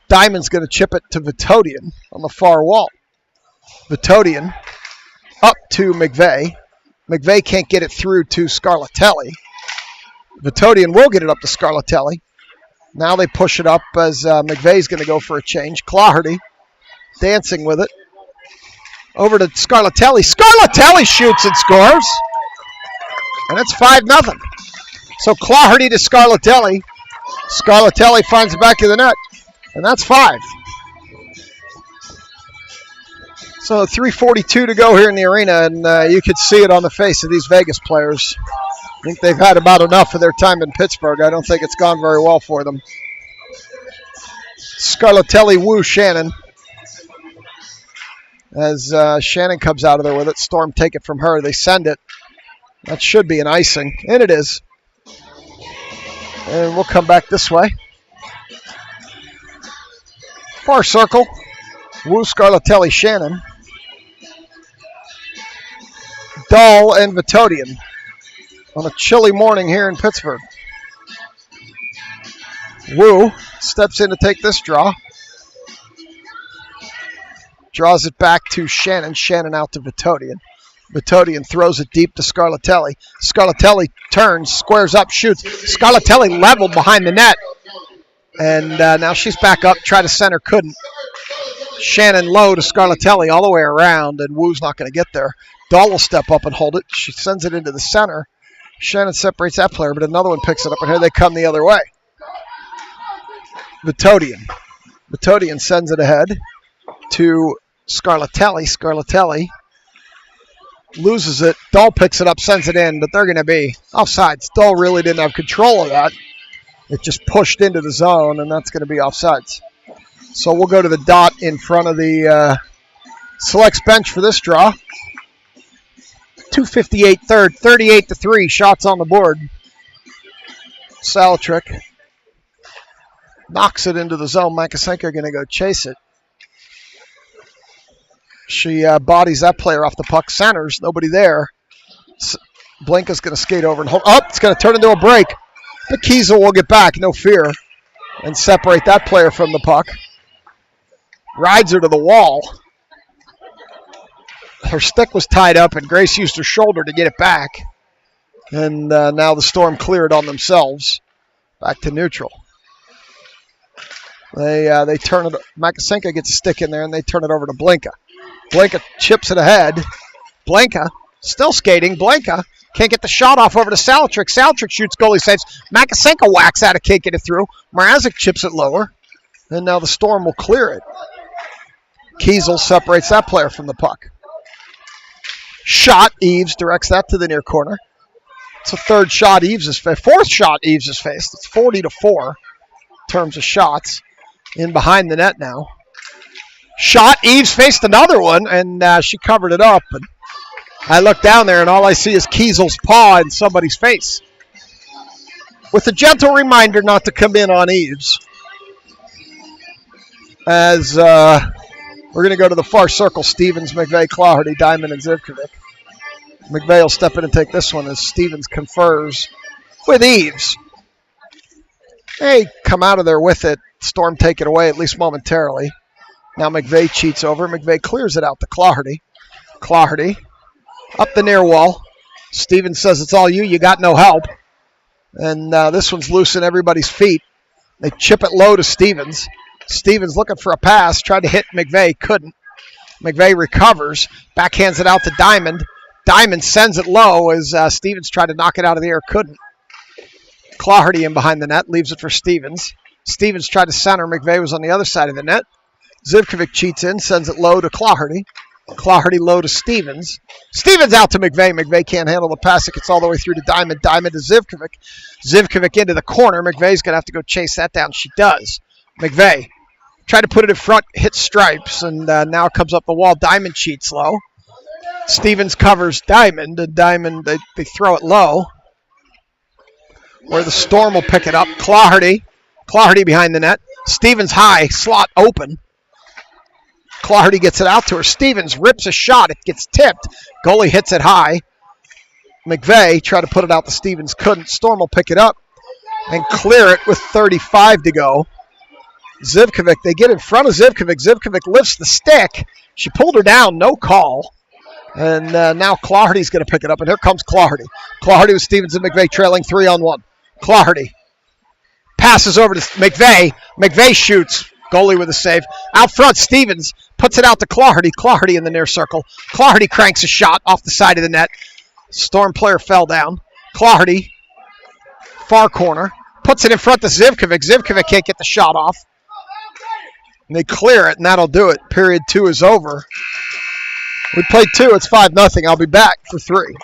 Diamond's going to chip it to Vitodian on the far wall. Vitodian up to McVeigh. McVeigh can't get it through to Scarlatelli. Vitodian will get it up to Scarlatelli. Now they push it up as McVeigh's going to go for a change. Claherty dancing with it. Over to Scarlatelli. Scarlatelli shoots and scores. And it's 5-0. So Claherty to Scarlatelli. Scarlatelli finds the back of the net. And that's 5. So 3:42 to go here in the arena, and you could see it on the face of these Vegas players. I think they've had about enough of their time in Pittsburgh. I don't think it's gone very well for them. Scarlatelli woo Shannon. As Shannon comes out of there with it, Storm take it from her. They send it. That should be an icing, and it is. And we'll come back this way. Far circle. Woo Scarlatelli Shannon. Dahl and Vitodian on a chilly morning here in Pittsburgh. Woo steps in to take this draw. Draws it back to Shannon. Shannon out to Vitodian. Vitodian throws it deep to Scarlatelli. Scarlatelli turns, squares up, shoots. Scarlatelli leveled behind the net. And now she's back up, try to center, couldn't. Shannon low to Scarlatelli all the way around, and Woo's not going to get there. Dahl will step up and hold it. She sends it into the center. Shannon separates that player, but another one picks it up, and here they come the other way. Vitodian. Vitodian sends it ahead to Scarlatelli. Scarlatelli loses it. Dahl picks it up, sends it in, but they're going to be offsides. Dahl really didn't have control of that. It just pushed into the zone, and that's going to be offsides. So we'll go to the dot in front of the selects bench for this draw. 2:58 third, 38-3, shots on the board. Salatrick knocks it into the zone. Makasenko going to go chase it. She bodies that player off the puck, centers, nobody there. Blinka's going to skate over and hold up. It's going to turn into a break. But Kiesel will get back, no fear, and separate that player from the puck. Rides her to the wall. Her stick was tied up, and Grace used her shoulder to get it back. And now the Storm cleared on themselves. Back to neutral. They turn it. Makasenko gets a stick in there, and they turn it over to Blinka. Blinka chips it ahead. Blinka still skating. Blinka can't get the shot off over to Salatrick. Salatrick shoots, goalie saves. Makasenko whacks at it, can't get it through. Mrazek chips it lower. And now the Storm will clear it. Kiesel separates that player from the puck. Shot, Eves directs that to the near corner. It's a third shot Eves has faced. Fourth shot Eves has faced. It's 40-4 in terms of shots. In behind the net now. Shot, Eves faced another one, and she covered it up. And I look down there, and all I see is Kiesel's paw in somebody's face. With a gentle reminder not to come in on Eves. As we're going to go to the far circle. Stevens, McVeigh, Claherty, Diamond, and Zivkovic. McVeigh will step in and take this one as Stevens confers with Eves. They come out of there with it. Storm take it away, at least momentarily. Now McVeigh cheats over. McVeigh clears it out to Claherty. Claherty up the near wall. Stevens says, it's all you. You got no help. And this one's loose in everybody's feet. They chip it low to Stevens. Stevens looking for a pass. Tried to hit McVeigh. Couldn't. McVeigh recovers. Backhands it out to Diamond. Diamond sends it low as Stevens tried to knock it out of the air. Couldn't. Claherty in behind the net. Leaves it for Stevens. Stevens tried to center. McVeigh was on the other side of the net. Zivkovic cheats in. Sends it low to Claherty. Claherty low to Stevens. Stevens out to McVeigh. McVeigh can't handle the pass. It gets all the way through to Diamond. Diamond to Zivkovic. Zivkovic into the corner. McVeigh's going to have to go chase that down. She does. McVeigh tried to put it in front. Hit stripes. And now it comes up the wall. Diamond cheats low. Stevens covers Diamond. And Diamond, they throw it low. Where the Storm will pick it up. Claherty. Claherty behind the net. Stevens high. Slot open. Claherty gets it out to her. Stevens rips a shot. It gets tipped. Goalie hits it high. McVeigh tried to put it out to Stevens. Couldn't. Storm will pick it up and clear it with 35 to go. Zivkovic, they get in front of Zivkovic. Zivkovic lifts the stick. She pulled her down. No call. And now Clardy's going to pick it up, and here comes Clardy. Clardy with Stevens and McVeigh trailing 3-on-1. Clardy passes over to McVeigh. McVeigh shoots. Goalie with a save. Out front, Stevens puts it out to Clardy. Clardy in the near circle. Clardy cranks a shot off the side of the net. Storm player fell down. Clardy, far corner, puts it in front to Zivkovic. Zivkovic can't get the shot off. And they clear it, and that'll do it. Period 2 is over. We played 2. It's 5-0. I'll be back for 3.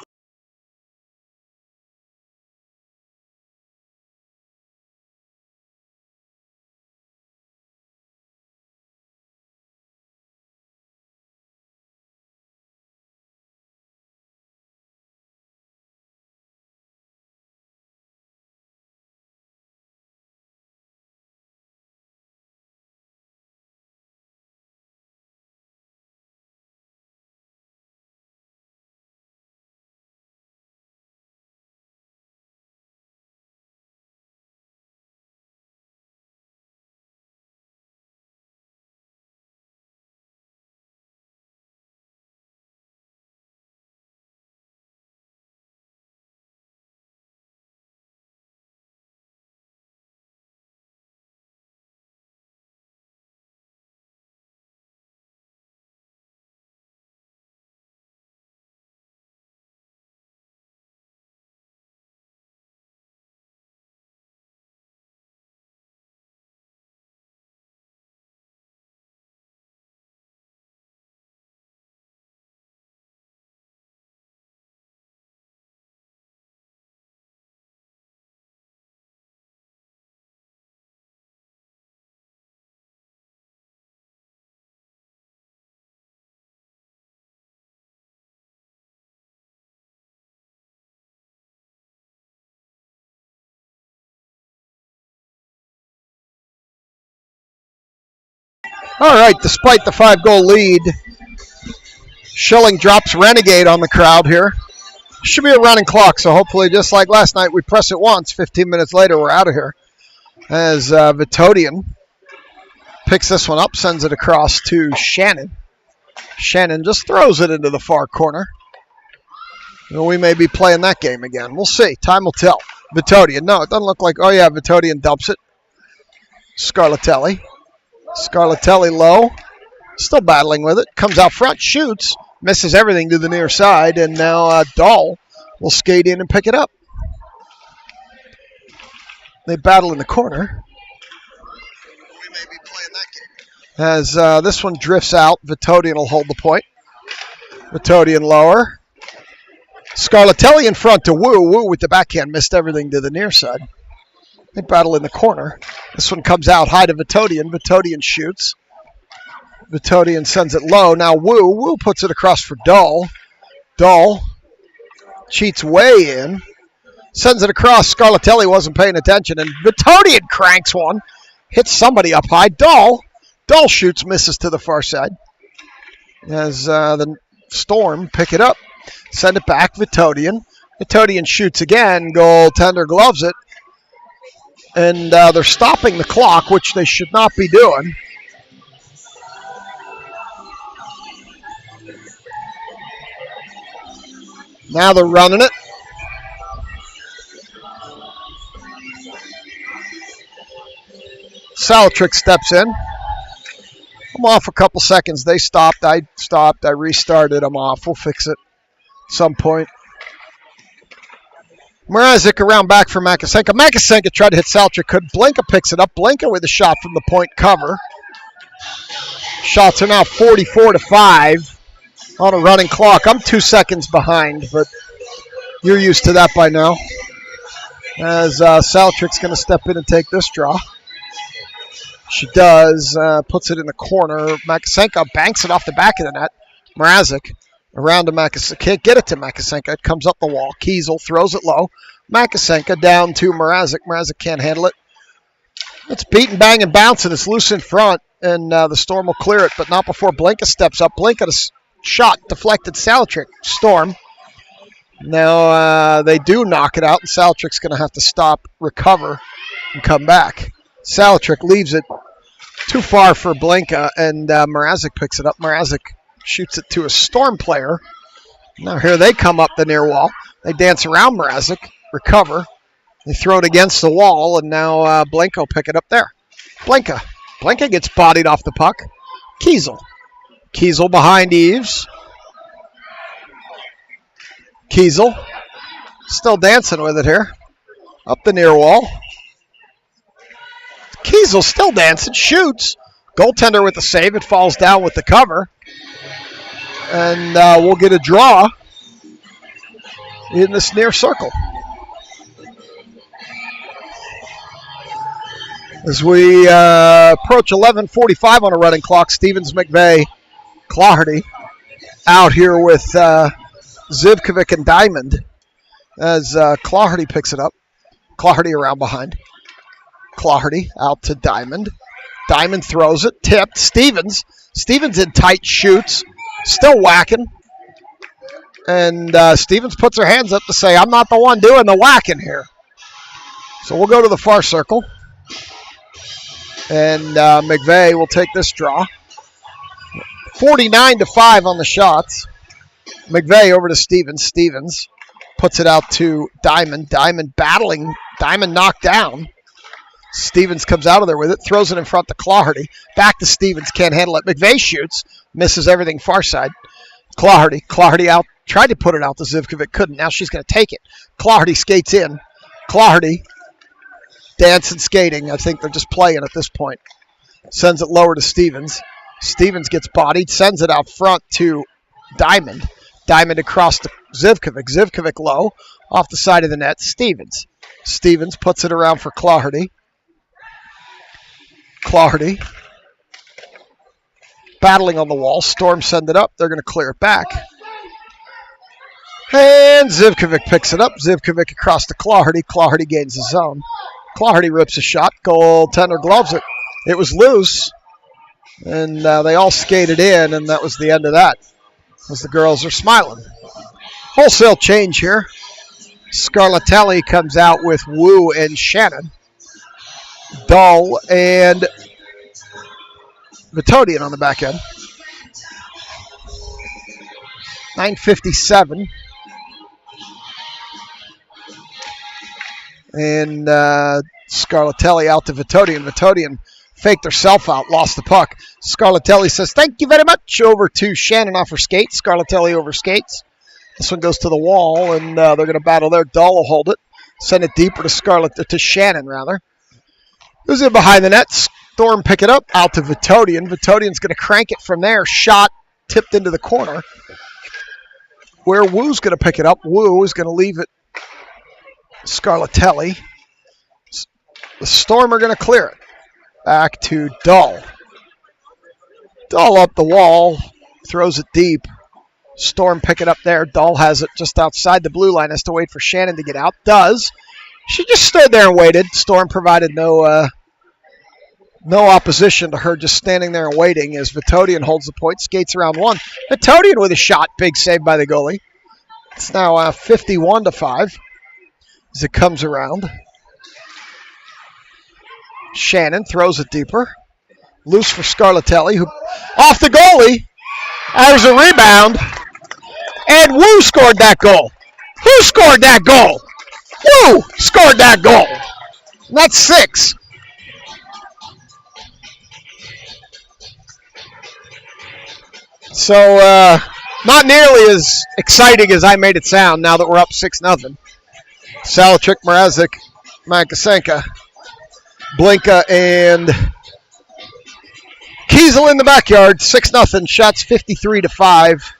All right, despite the 5-goal lead, Schilling drops Renegade on the crowd here. Should be a running clock, so hopefully just like last night, we press it once. 15 minutes later, we're out of here. As Vitodian picks this one up, sends it across to Shannon. Shannon just throws it into the far corner. And we may be playing that game again. We'll see. Time will tell. Vitodian. No, it doesn't look like. Oh, yeah, Vitodian dumps it. Scarlatelli. Scarlatelli low. Still battling with it. Comes out front. Shoots. Misses everything to the near side. And now Dahl will skate in and pick it up. They battle in the corner. We may be playing that game. As this one drifts out, Vitodian will hold the point. Vitodian lower. Scarlatelli in front to Wu. Wu with the backhand missed everything to the near side. They battle in the corner. This one comes out high to Vitodian. Vitodian shoots. Vitodian sends it low. Now Wu. Wu puts it across for Dahl. Dahl cheats way in. Sends it across. Scarlatelli wasn't paying attention. And Vitodian cranks one. Hits somebody up high. Dahl shoots. Misses to the far side. As the Storm pick it up. Send it back. Vitodian. Vitodian shoots again. Goaltender gloves it. And they're stopping the clock, which they should not be doing. Now they're running it. Salatrick steps in. I'm off a couple seconds. They stopped. I stopped. I restarted. I'm off. We'll fix it at some point. Mrazek around back for Makasenka. Makasenka tried to hit Saltrick. Blinka picks it up. Blinka with a shot from the point cover. Shots are now 44-5 on a running clock. I'm 2 seconds behind, but you're used to that by now. As Saltrick's going to step in and take this draw. She does. Puts it in the corner. Makasenka banks it off the back of the net. Mrazek. Around to Makasenka. Can't get it to Makasenka. It comes up the wall. Kiesel throws it low. Makasenka down to Mrazek. Mrazek can't handle it. It's beaten, bang, and bouncing. It's loose in front, and the Storm will clear it, but not before Blinka steps up. Blinka a shot deflected Salatrick. Storm. Now they do knock it out, and Salatrick's going to have to stop, recover, and come back. Salatrick leaves it too far for Blinka, and Mrazek picks it up. Mrazek shoots it to a Storm player Now here they come up the near wall. They dance around Mrazek, recover. They throw it against the wall, and now Blanco pick it up there. Blanca gets bodied off the puck. Kiesel behind Eves. Kiesel still dancing with it here. Up the near wall. Kiesel still dancing, shoots. Goaltender with the save. It falls down with the cover. And we'll get a draw in this near circle. As we approach 11:45 on a running clock, Stevens, McVeigh, Claherty out here with Zivkovic and Diamond as Claherty picks it up. Claherty around behind. Claherty out to Diamond. Diamond throws it, tipped. Stevens in tight, shoots, still whacking. And Stevens puts her hands up to say, I'm not the one doing the whacking here. So we'll go to the far circle. And McVeigh will take this draw. 49-5 on the shots. McVeigh over to Stevens. Stevens puts it out to Diamond. Diamond battling. Diamond knocked down. Stevens comes out of there with it, throws it in front to Claherty. Back to Stevens, can't handle it. McVeigh shoots, misses everything far side. Claherty out, tried to put it out to Zivkovic, couldn't. Now she's going to take it. Claherty skates in. Claherty dancing, skating. I think they're just playing at this point. Sends it lower to Stevens. Stevens gets bodied, sends it out front to Diamond. Diamond across to Zivkovic. Zivkovic low, off the side of the net. Stevens puts it around for Claherty. Claherty battling on the wall. Storm send it up. They're going to clear it back. And Zivkovic picks it up. Zivkovic across to Claherty. Claherty gains the zone. Claherty rips a shot. Goaltender gloves it. It was loose. And they all skated in, and that was the end of that. As the girls are smiling. Wholesale change here. Scarlatelli comes out with Wu and Shannon. Dahl and Vitodian on the back end. 9:57. And Scarlatelli out to Vitodian. Vitodian faked herself out, lost the puck. Scarlatelli says, thank you very much, over to Shannon off her skates. Scarlatelli over skates. This one goes to the wall, and they're going to battle there. Dahl will hold it. Send it deeper to Shannon, rather. Goes in behind the net. Storm pick it up. Out to Vitodian. Vitodian's going to crank it from there. Shot tipped into the corner. Where Wu's going to pick it up. Wu is going to leave it. Scarlatelli. The Storm are going to clear it. Back to Dahl. Dahl up the wall. Throws it deep. Storm pick it up there. Dahl has it just outside the blue line. Has to wait for Shannon to get out. Does. She just stood there and waited. Storm provided no opposition to her just standing there and waiting as Vitodian holds the point, skates around one. Vitodian with a shot. Big save by the goalie. It's now 51-5 as it comes around. Shannon throws it deeper. Loose for Scarlatelli, who off the goalie. There's a rebound. And Wu scored that goal. Who scored that goal? Wu scored that goal. And that's 6. So, not nearly as exciting as I made it sound now that we're up 6-0. Salatrick, Mrazek, Makasenka, Blinka, and Kiesel in the backyard. 6-0. Shots 53-5.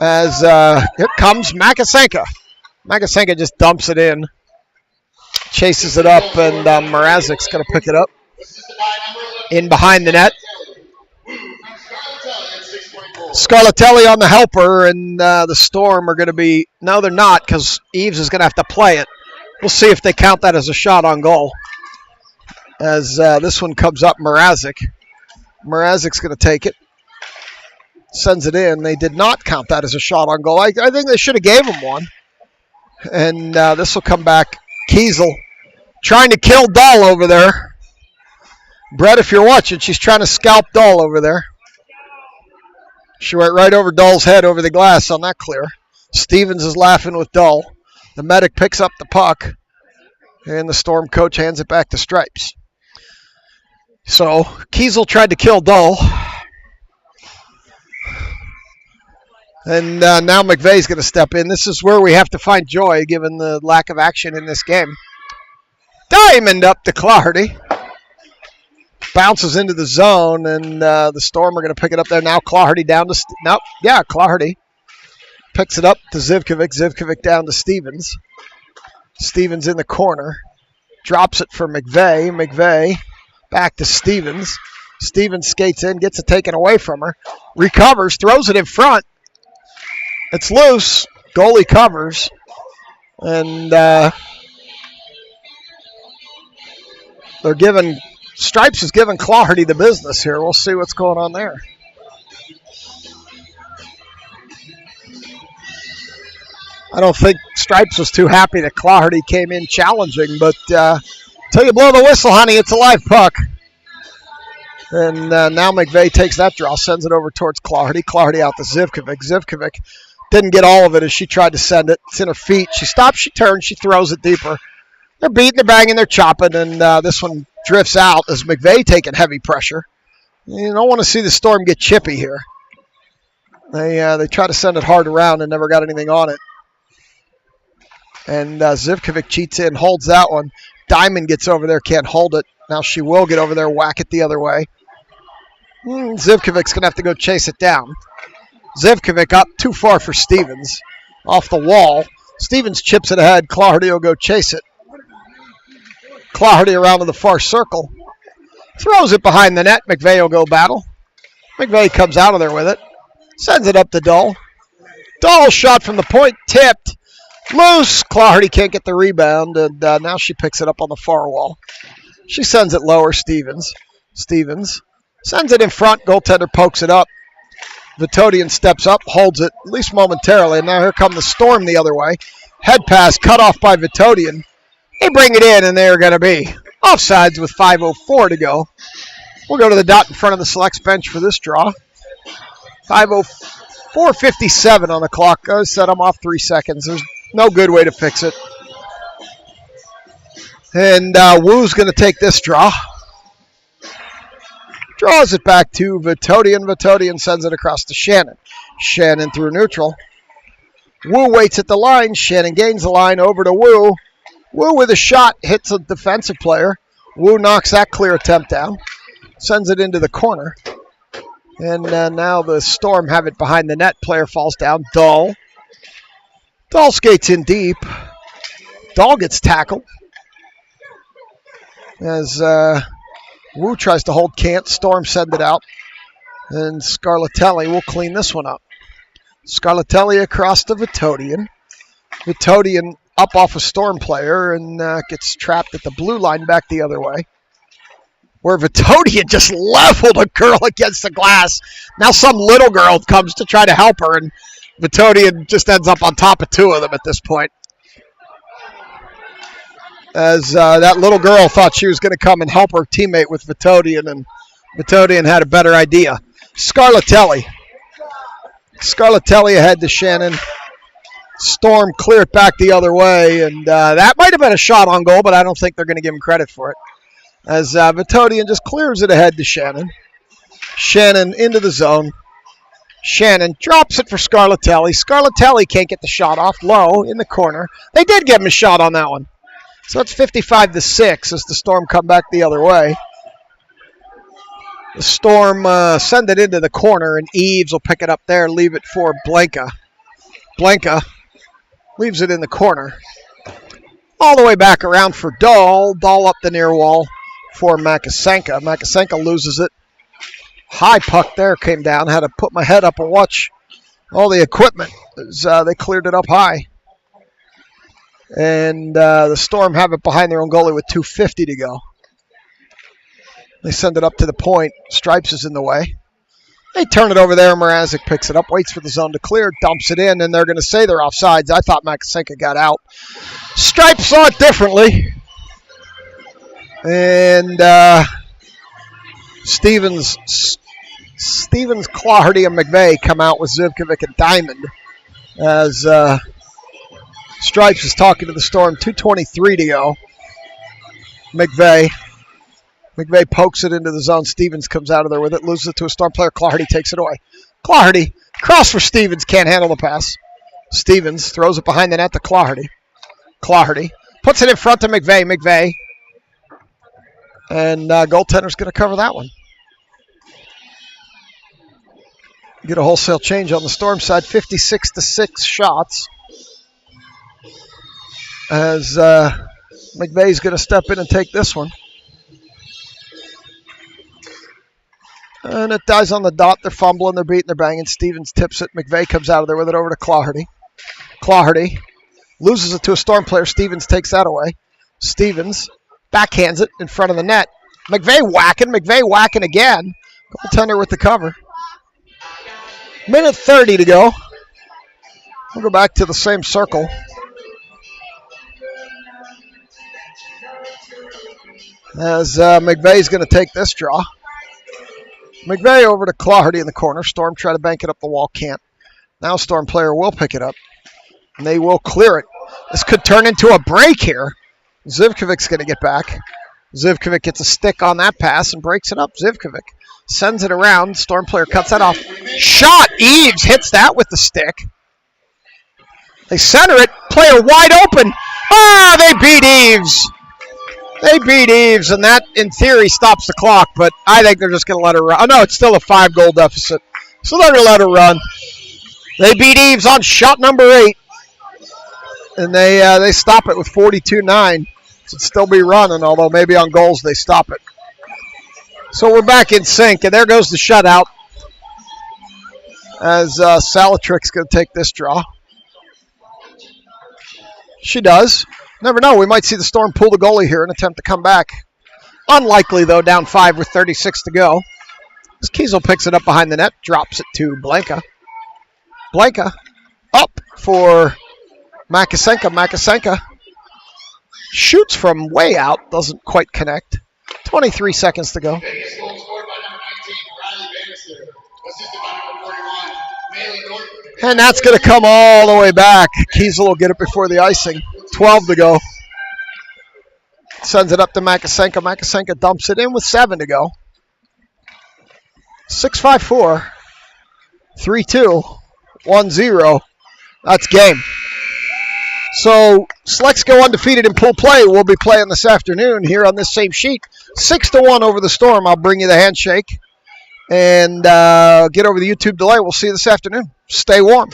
As here comes Makasenka. Makasenka just dumps it in. Chases it up, and Mrazek's going to pick it up. In behind the net. Scarlatelli on the helper, and the Storm are going to be... No, they're not, because Eves is going to have to play it. We'll see if they count that as a shot on goal. As this one comes up, Mrazek. Mrazek's going to take it. Sends it in. They did not count that as a shot on goal. I think they should have gave him one. And this will come back. Kiesel trying to kill Dahl over there. Brett, if you're watching, she's trying to scalp Dahl over there. She went right over Dull's head over the glass on that clear. Stevens is laughing with Dull. The medic picks up the puck, and the Storm coach hands it back to Stripes. So Kiesel tried to kill Dull. And now McVeigh's going to step in. This is where we have to find joy, given the lack of action in this game. Diamond up to Clardy. Bounces into the zone, and the Storm are going to pick it up there. Now Clardy down to... Clardy picks it up to Zivkovic. Zivkovic down to Stevens. Stevens in the corner. Drops it for McVeigh. McVeigh back to Stevens. Stevens skates in, gets it taken away from her. Recovers, throws it in front. It's loose. Goalie covers. And they're giving... Stripes is giving Clardy the business here. We'll see what's going on there. I don't think Stripes was too happy that Clardy came in challenging, but till you blow the whistle, honey, it's a live puck. And now McVeigh takes that draw, sends it over towards Clardy. Clardy out to Zivkovic. Zivkovic didn't get all of it as she tried to send it. It's in her feet. She stops, she turns, she throws it deeper. They're beating, they're banging, they're chopping, and this one drifts out as McVeigh taking heavy pressure. You don't want to see the Storm get chippy here. They try to send it hard around and never got anything on it. And Zivkovic cheats in, holds that one. Diamond gets over there, can't hold it. Now she will get over there, whack it the other way. Zivkovic's going to have to go chase it down. Zivkovic up too far for Stevens. Off the wall. Stevens chips it ahead. Clardy will go chase it. Clardy around to the far circle. Throws it behind the net. McVeigh will go battle. McVeigh comes out of there with it. Sends it up to Dull. Dull shot from the point. Tipped. Loose. Clardy can't get the rebound. And now she picks it up on the far wall. She sends it lower. Stevens sends it in front. Goaltender pokes it up. Vitodian steps up. Holds it. At least momentarily. And now here come the Storm the other way. Head pass cut off by Vitodian. They bring it in, and they're going to be offsides with 5:04 to go. We'll go to the dot in front of the selects bench for this draw. 4:57 on the clock. I said I'm off 3 seconds. There's no good way to fix it. And Wu's going to take this draw. Draws it back to Vitodian. Vitodian sends it across to Shannon. Shannon through neutral. Wu waits at the line. Shannon gains the line over to Wu. Wu with a shot hits a defensive player. Wu knocks that clear attempt down. Sends it into the corner. And now the Storm have it behind the net. Player falls down. Dull. Dull skates in deep. Dull gets tackled. As Wu tries to hold, can't. Storm send it out. And Scarlatelli will clean this one up. Scarlatelli across to Vitodian. Vitodian up off a Storm player and gets trapped at the blue line back the other way. Where Vitodian just leveled a girl against the glass. Now some little girl comes to try to help her, and Vitodian just ends up on top of two of them at this point. As that little girl thought she was going to come and help her teammate with Vitodian, and Vitodian had a better idea. Scarlatelli ahead to Shannon. Storm clear it back the other way, and that might have been a shot on goal, but I don't think they're going to give him credit for it. As Vitodian just clears it ahead to Shannon. Shannon into the zone. Shannon drops it for Scarlatelli. Scarlatelli can't get the shot off. Low in the corner. They did give him a shot on that one. So it's 55-6 as the Storm come back the other way. The Storm send it into the corner, and Eves will pick it up there, leave it for Blanca. Blanca leaves it in the corner. All the way back around for Dull. Dull up the near wall for Makasenka. Makasenka loses it. High puck there came down. Had to put my head up and watch all the equipment as they cleared it up high. And the Storm have it behind their own goalie with 2:50 to go. They send it up to the point. Stripes is in the way. They turn it over there. Mrazek picks it up, waits for the zone to clear, dumps it in, and they're going to say they're offsides. I thought Makasenka got out. Stripes saw it differently. And Stevens Stevens, Clardy, and McVeigh come out with Zivkovic and Diamond. As Stripes is talking to the Storm, 2:23 to go. McVeigh pokes it into the zone. Stevens comes out of there with it, loses it to a Storm player. Clardy takes it away. Clardy, cross for Stevens, can't handle the pass. Stevens throws it behind the net to Clardy. Clardy puts it in front to McVeigh. McVeigh. And goaltender's going to cover that one. Get a wholesale change on the Storm side, 56-6 shots. As McVeigh's going to step in and take this one. And it dies on the dot. They're fumbling, they're beating, they're banging. Stevens tips it. McVeigh comes out of there with it over to Clardy. Clardy loses it to a Storm player. Stevens takes that away. Stevens backhands it in front of the net. McVeigh whacking again. Goaltender with the cover. Minute 30 to go. We'll go back to the same circle. As McVeigh's going to take this draw. McVeigh over to Clardy in the corner. Storm try to bank it up the wall. Can't. Now Storm player will pick it up. And they will clear it. This could turn into a break here. Zivkovic's going to get back. Zivkovic gets a stick on that pass and breaks it up. Zivkovic sends it around. Storm player cuts that off. Shot! Eves hits that with the stick. They center it. Player wide open. Oh, they beat Eves. They beat Eves, and that, in theory, stops the clock, but I think they're just going to let her run. Oh, no, it's still a 5-goal deficit, so they're going to let her run. They beat Eves on shot number 8, and they stop it with 42-9. So it'd still be running, although maybe on goals they stop it. So we're back in sync, and there goes the shutout as Salatrik's going to take this draw. She does. Never know. We might see the Storm pull the goalie here and attempt to come back. Unlikely, though, down 5 with 36 to go. As Kiesel picks it up behind the net, drops it to Blanca. Blanca up for Makasenka. Makasenka shoots from way out, doesn't quite connect. 23 seconds to go. Biggest goal scored by number 19, Riley Bannister. Assisted by number 41, Bailey Norton. And that's going to come all the way back. Kiesel will get it before the icing. 12 to go. Sends it up to Makasenka. Makasenka dumps it in with 7 to go. 6-5-4. 3-2. 1-0. That's game. So Selects go undefeated in pool play. We'll be playing this afternoon here on this same sheet. 6-1 over the Storm. I'll bring you the handshake. And get over the YouTube delay. We'll see you this afternoon. Stay warm.